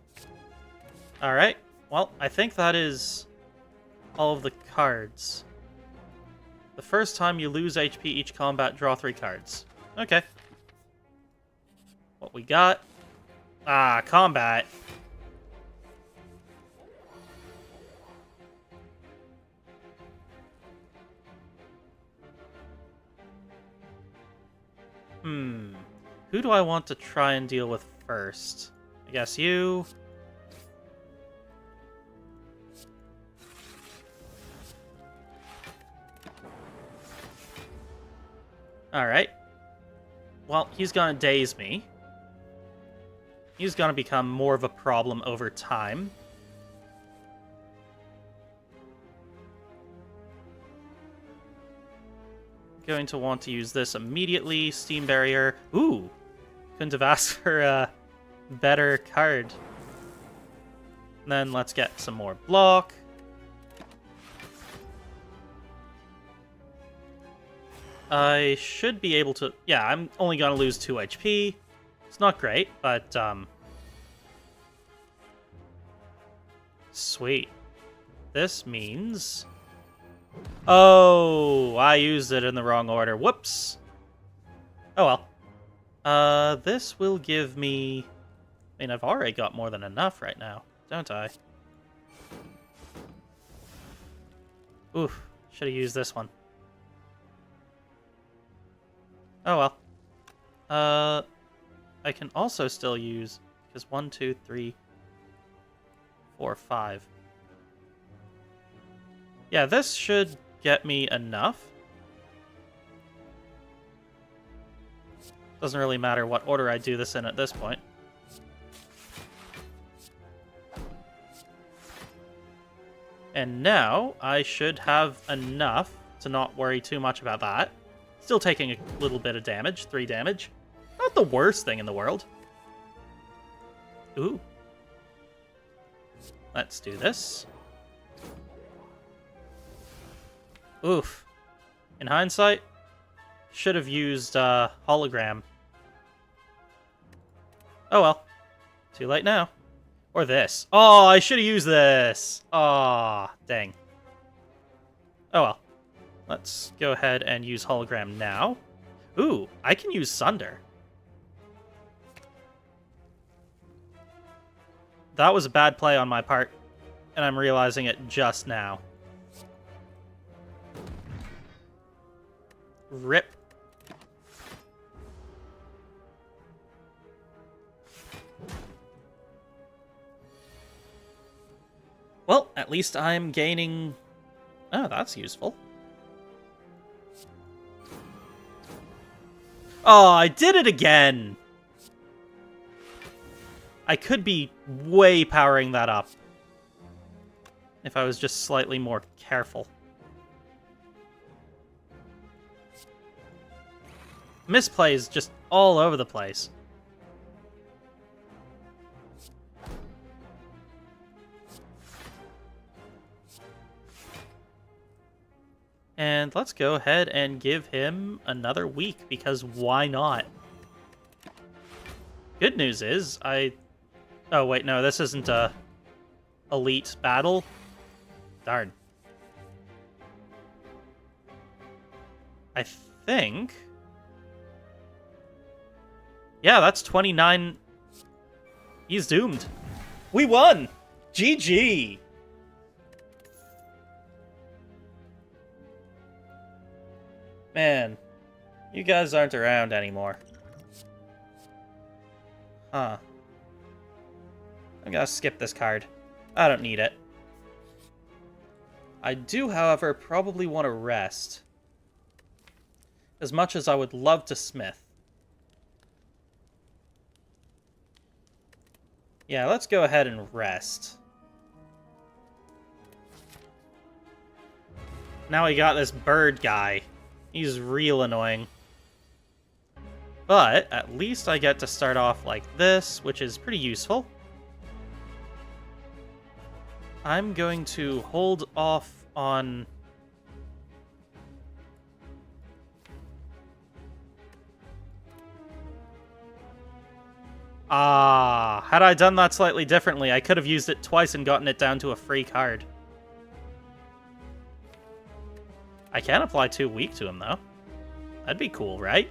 Alright, well, I think that is all of the cards. The first time you lose HP each combat, draw 3 cards. Okay. What we got? Ah, combat. Who do I want to try and deal with first? I guess you. Alright. Well, he's gonna daze me. He's gonna become more of a problem over time. Going to want to use this immediately. Steam Barrier. Ooh! Couldn't have asked for a better card. And then let's get some more block. I should be able to... Yeah, I'm only going to lose 2 HP. It's not great, but... Sweet. This means... Oh, I used it in the wrong order. Whoops. Oh well. This will give me... I mean, I've already got more than enough right now, don't I? Oof, should have used this one. Oh well. I can also still use... Because 1, 2, 3, 4, 5. Yeah, this should get me enough. Doesn't really matter what order I do this in at this point. And now, I should have enough to not worry too much about that. Still taking a little bit of damage, 3 damage. Not the worst thing in the world. Ooh. Let's do this. Oof. In hindsight, should have used hologram. Oh well. Too late now. Or this. Oh, I should have used this. Aw, dang. Oh well. Let's go ahead and use hologram now. Ooh, I can use Sunder. That was a bad play on my part, and I'm realizing it just now. Rip. Well, at least I'm gaining... Oh, that's useful. Oh, I did it again! I could be way powering that up if I was just slightly more careful. Misplays just all over the place. And let's go ahead and give him another week, because why not? Good news is, Oh, wait, no, this isn't a elite battle. Darn. I think... Yeah, that's 29... He's doomed. We won! GG! Man, you guys aren't around anymore. Huh. I'm gonna skip this card. I don't need it. I do, however, probably want to rest. As much as I would love to smith. Yeah, let's go ahead and rest. now we got this bird guy. He's real annoying. But at least I get to start off like this, which is pretty useful. I'm going to hold off on... had I done that slightly differently, I could have used it twice and gotten it down to a free card. I can apply 2 weak to him, though. That'd be cool, right?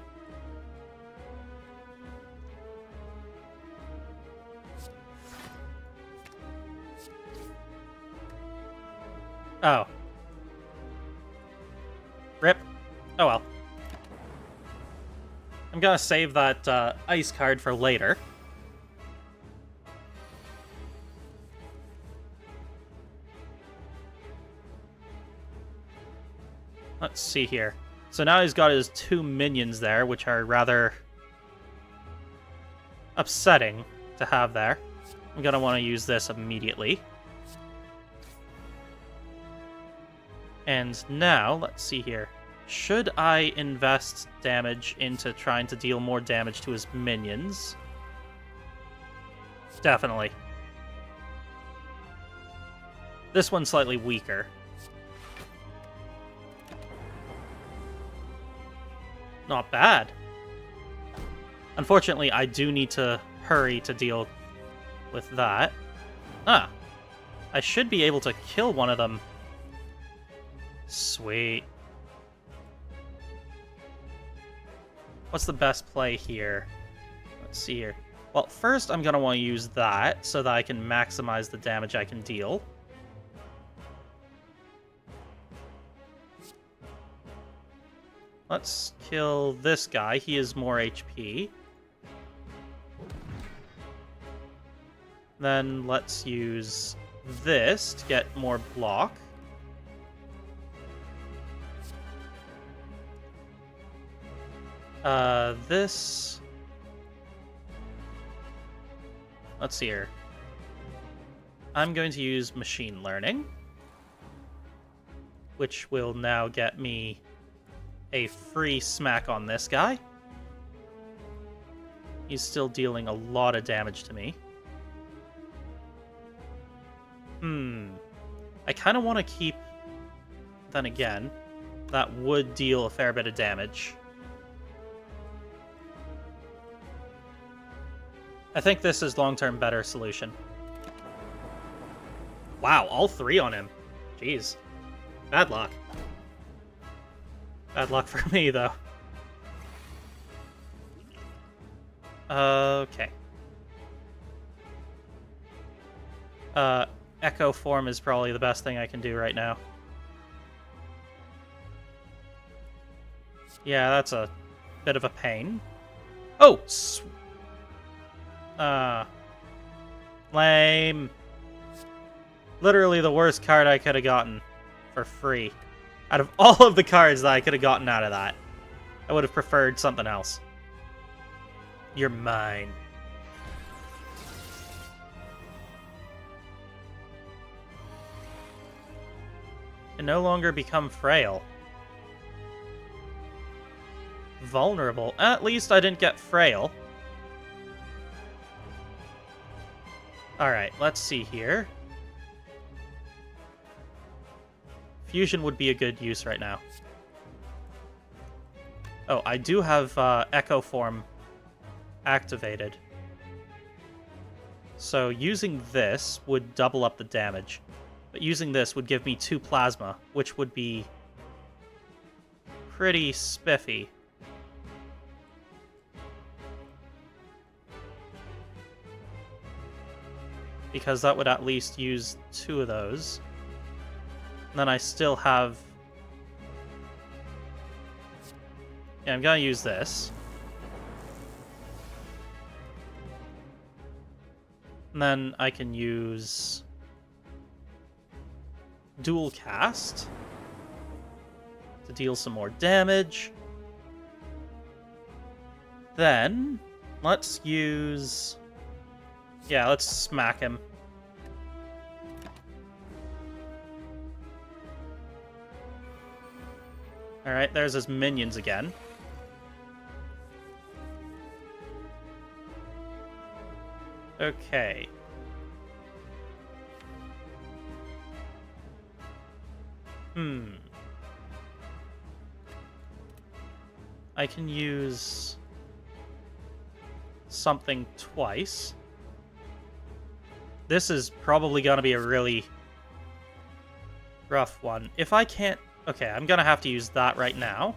Oh. Rip. Oh well. I'm gonna save that ice card for later. Let's see here. So now he's got his 2 minions there, which are rather upsetting to have there. I'm gonna want to use this immediately. And now, let's see here. Should I invest damage into trying to deal more damage to his minions? Definitely. This one's slightly weaker. Not bad. Unfortunately, I do need to hurry to deal with that. Ah. I should be able to kill one of them. Sweet. What's the best play here? Let's see here. Well, first I'm going to want to use that so that I can maximize the damage I can deal. Let's kill this guy. He has more HP. Then let's use this to get more block. This... Let's see here. I'm going to use machine learning, which will now get me a free smack on this guy. He's still dealing a lot of damage to me. I kind of want to keep... Then again, that would deal a fair bit of damage. I think this is long-term better solution. Wow, all 3 on him. Jeez. Bad luck. Bad luck for me, though. Okay. Echo form is probably the best thing I can do right now. Yeah, that's a bit of a pain. Oh! Lame. Literally the worst card I could have gotten for free. Out of all of the cards that I could have gotten out of that, I would have preferred something else. You're mine. Can no longer become frail. Vulnerable. At least I didn't get frail. Alright, let's see here. Fusion would be a good use right now. Oh, I do have Echo Form activated. So using this would double up the damage. But using this would give me 2 plasma, which would be pretty spiffy. Because that would at least use 2 of those. And then I still have... Yeah, I'm gonna use this. And then I can use... Dual Cast to deal some more damage. Then, let's use... Yeah, let's smack him. Alright, there's his minions again. Okay. I can use something twice. This is probably going to be a really rough one. If I can't... Okay, I'm going to have to use that right now.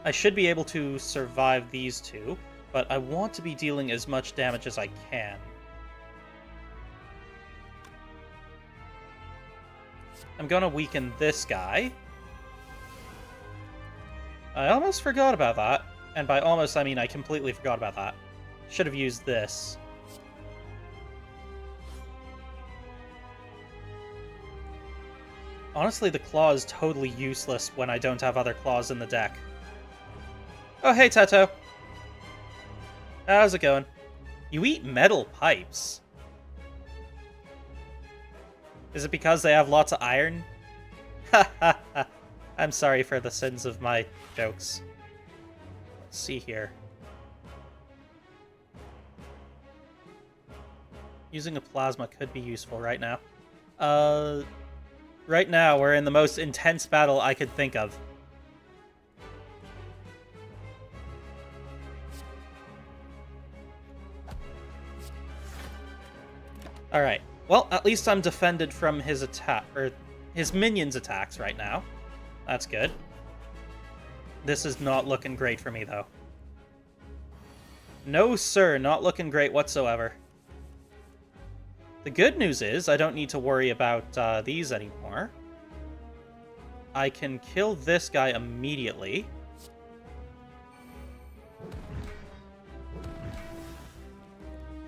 I should be able to survive these two, but I want to be dealing as much damage as I can. I'm going to weaken this guy. I almost forgot about that. And by almost, I mean I completely forgot about that. Should have used this. Honestly, the claw is totally useless when I don't have other claws in the deck. Oh, hey, Teto. How's it going? You eat metal pipes. Is it because they have lots of iron? Ha ha ha. I'm sorry for the sins of my jokes. Let's see here. Using a plasma could be useful right now. Right now, we're in the most intense battle I could think of. Alright. Well, at least I'm defended from his attack, or his minions' attacks right now. That's good. This is not looking great for me, though. No, sir, not looking great whatsoever. The good news is I don't need to worry about these anymore. I can kill this guy immediately.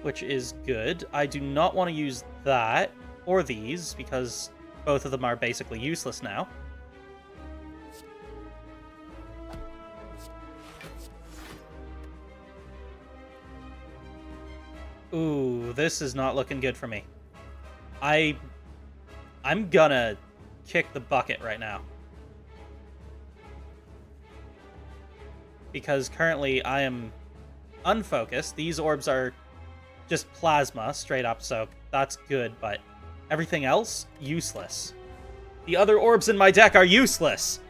Which is good. I do not want to use that or these because both of them are basically useless now. Ooh, this is not looking good for me. I'm gonna kick the bucket right now. Because currently I am unfocused. These orbs are just plasma, straight up, so that's good, but everything else, useless. The other orbs in my deck are useless!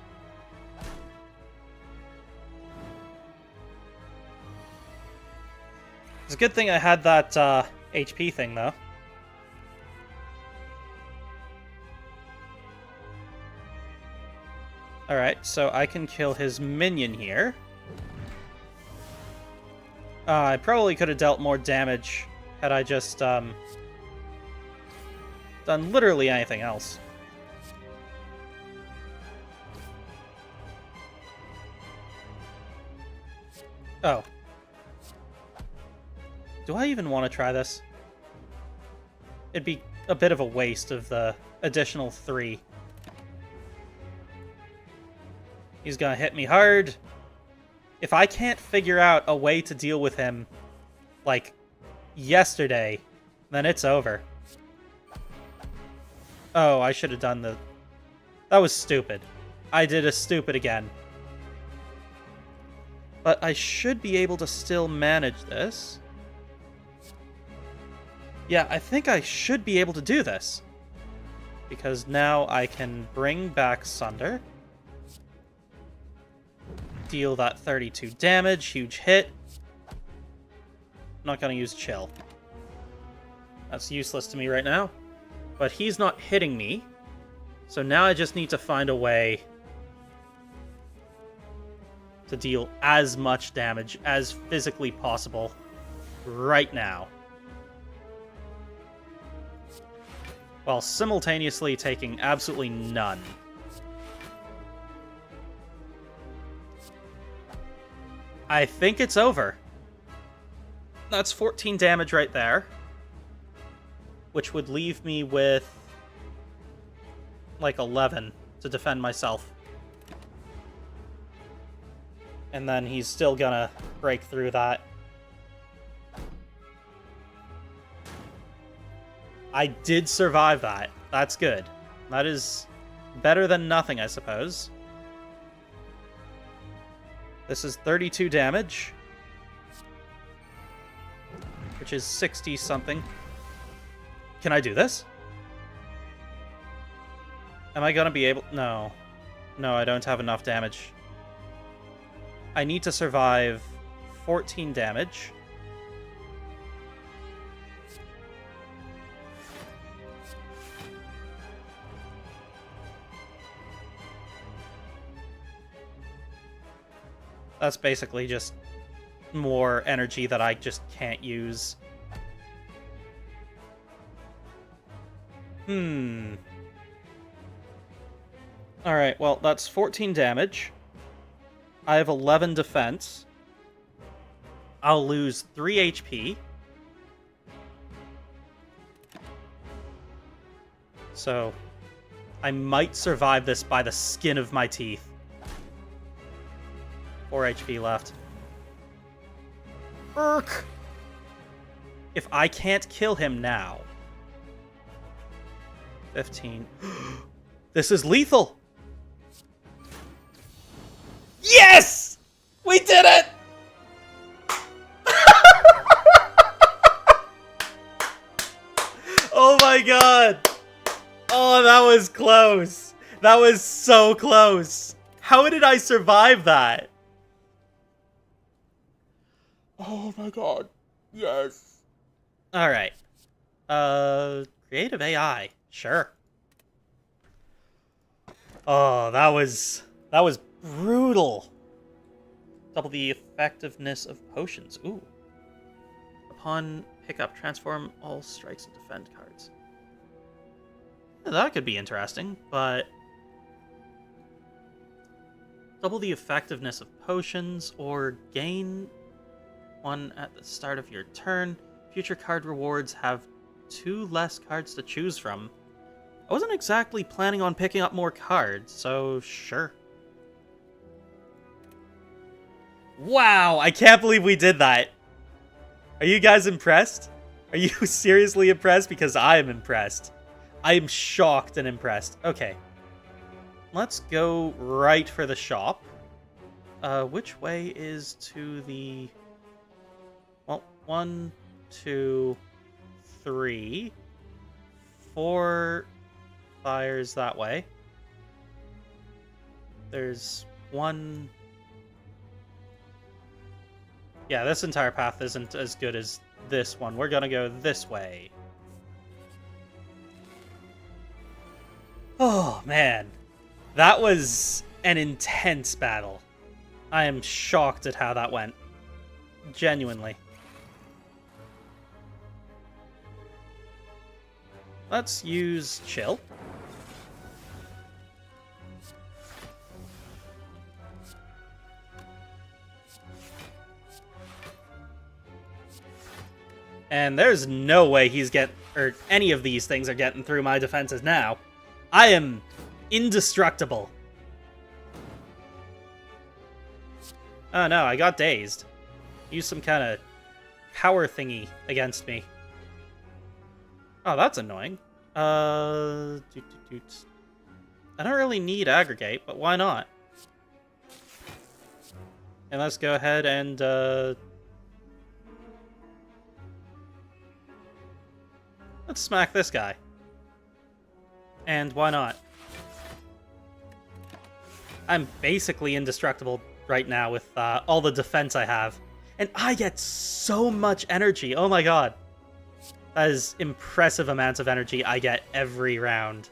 It's a good thing I had that HP thing, though. Alright, so I can kill his minion here. I probably could have dealt more damage had I just done literally anything else. Oh. Do I even want to try this? It'd be a bit of a waste of the additional 3. He's gonna hit me hard. If I can't figure out a way to deal with him, like, yesterday, then it's over. Oh, I should have done the... That was stupid. I did a stupid again. But I should be able to still manage this. Yeah, I think I should be able to do this. Because now I can bring back Sunder. Deal that 32 damage, huge hit. I'm not going to use Chill. That's useless to me right now. But he's not hitting me. So now I just need to find a way to deal as much damage as physically possible right now. While simultaneously taking absolutely none. I think it's over. That's 14 damage right there. Which would leave me with like 11 to defend myself. And then he's still gonna break through that. I did survive that. That's good. That is Better than nothing, I suppose. This is 32 damage, which is 60-something. Can I do this? Am I gonna be able... No. No, I don't have enough damage. I need to survive 14 damage. That's basically just more energy that I just can't use. Alright, well, that's 14 damage. I have 11 defense. I'll lose 3 HP. So, I might survive this by the skin of my teeth. 4 HP left. Urk! If I can't kill him now... 15. This is lethal! Yes! We did it! Oh my god! Oh, that was close. That was so close. How did I survive that? Oh my god. Yes. Alright. Creative AI. Sure. Oh, that was brutal. Double the effectiveness of potions. Ooh. Upon pickup, transform all strikes into defend cards. Yeah, that could be interesting, but... Double the effectiveness of potions, or gain one at the start of your turn. Future card rewards have 2 less cards to choose from. I wasn't exactly planning on picking up more cards, so sure. Wow, I can't believe we did that. Are you guys impressed? Are you seriously impressed? Because I am impressed. I am shocked and impressed. Okay. Let's go right for the shop. Which way is to the... Well, 1, 2, 3, 4 fires that way. There's 1... Yeah, this entire path isn't as good as this one. We're gonna go this way. Oh, man. That was an intense battle. I am shocked at how that went. Genuinely. Let's use Chill. And there's no way he's or any of these things are getting through my defenses now. I am indestructible. Oh no, I got dazed. Use some kind of power thingy against me. Oh, that's annoying. I don't really need aggregate, but why not? And let's go ahead and let's smack this guy. And why not? I'm basically indestructible right now with all the defense I have. And I get so much energy. Oh my god. That is impressive amounts of energy I get every round.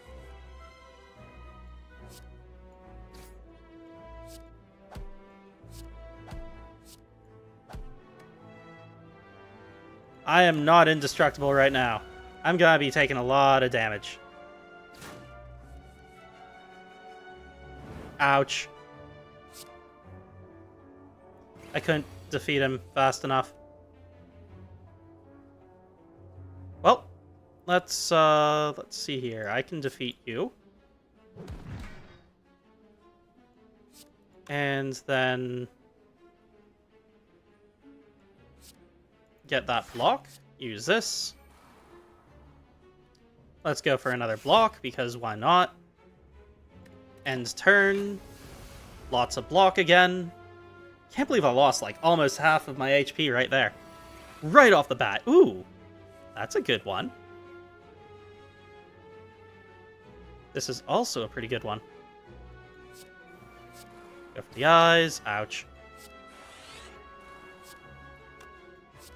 I am not indestructible right now. I'm gonna be taking a lot of damage. Ouch. I couldn't defeat him fast enough. Well, let's see here. I can defeat you. And then get that block. Use this. Let's go for another block, because why not? End turn. Lots of block again. Can't believe I lost like almost half of my HP right there. Right off the bat. Ooh, that's a good one. This is also a pretty good one. Go for the eyes. Ouch.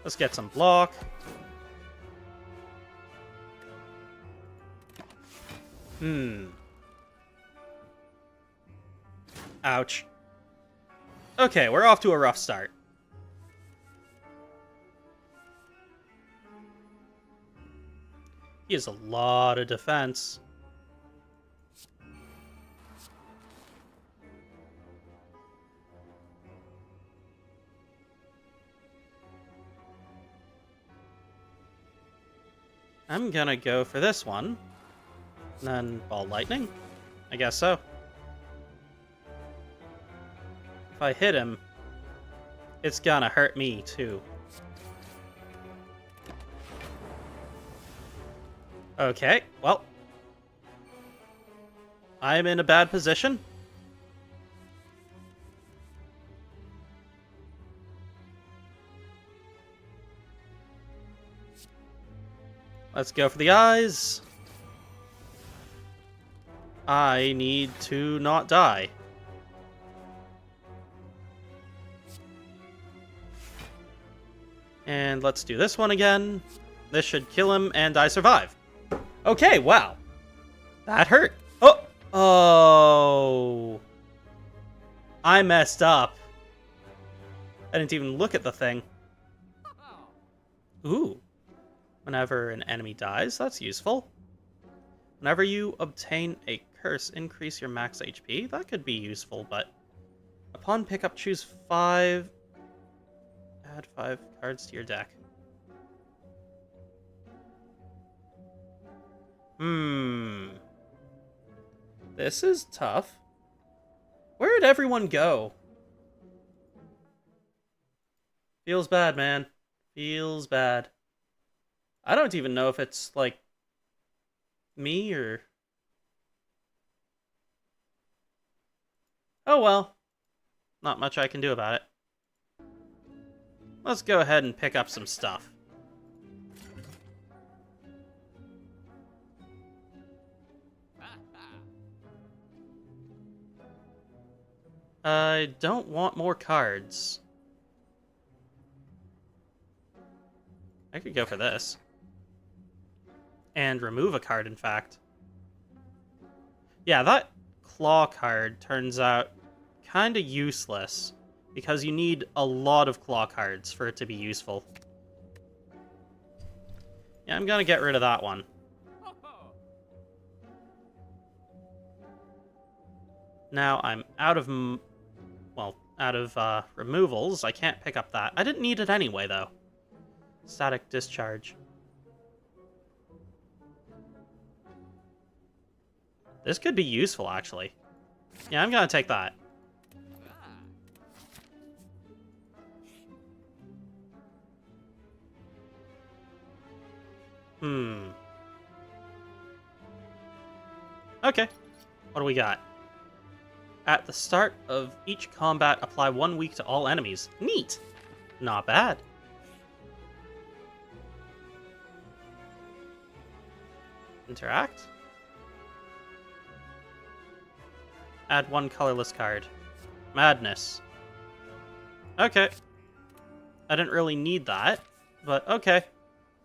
Let's get some block. Ouch. Okay, we're off to a rough start. He has a lot of defense. I'm gonna go for this one. And then ball lightning? I guess so. If I hit him, it's gonna hurt me too. Okay, well. I'm in a bad position. Let's go for the eyes. I need to not die. And let's do this one again. This should kill him, and I survive. Okay, wow. That hurt. Oh! Oh! I messed up. I didn't even look at the thing. Ooh. Whenever an enemy dies, that's useful. Whenever you obtain a curse, increase your max HP. That could be useful, but upon pickup, choose 5. Add 5 cards to your deck. This is tough. Where did everyone go? Feels bad, man. Feels bad. I don't even know if it's, like, me or... Oh well. Not much I can do about it. Let's go ahead and pick up some stuff. I don't want more cards. I could go for this. And remove a card, in fact. Yeah, that claw card turns out kind of useless, because you need a lot of claw cards for it to be useful. Yeah, I'm gonna get rid of that one. Now I'm out of, removals. I can't pick up that. I didn't need it anyway, though. Static discharge. This could be useful, actually. Yeah, I'm gonna take that. Okay. What do we got? At the start of each combat, apply 1 week to all enemies. Neat! Not bad. Interact. Add 1 colorless card. Madness. Okay. I didn't really need that, but okay.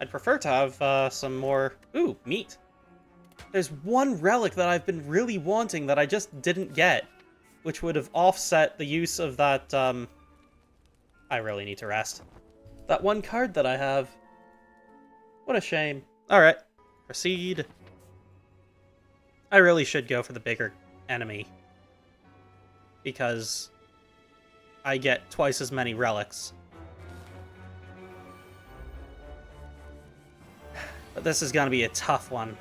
I'd prefer to have some more... Ooh, meat. There's one relic that I've been really wanting that I just didn't get, which would have offset the use of that, I really need to rest. That one card that I have. What a shame. Alright. Proceed. I really should go for the bigger enemy, because I get twice as many relics. But this is gonna be a tough one.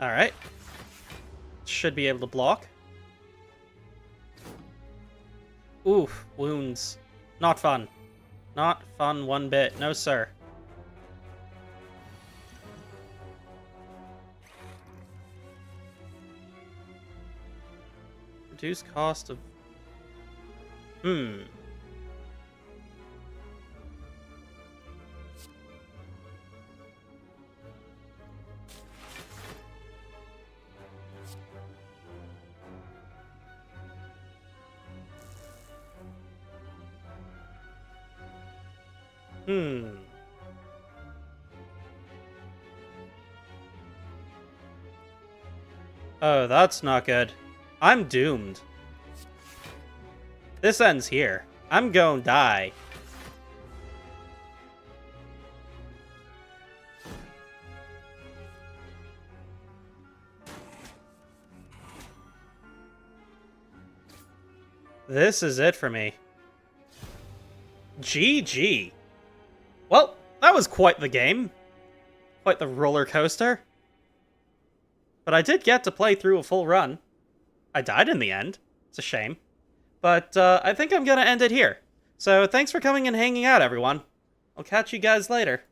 Alright. Should be able to block. Oof, wounds. Not fun. Not fun one bit. No, sir. Reduce cost of... Hmm. Oh, that's not good. I'm doomed. This ends here. I'm gonna die. This is it for me. GG. Well, that was quite the game. Quite the roller coaster. But I did get to play through a full run. I died in the end. It's a shame. But I think I'm gonna end it here. So thanks for coming and hanging out, everyone. I'll catch you guys later.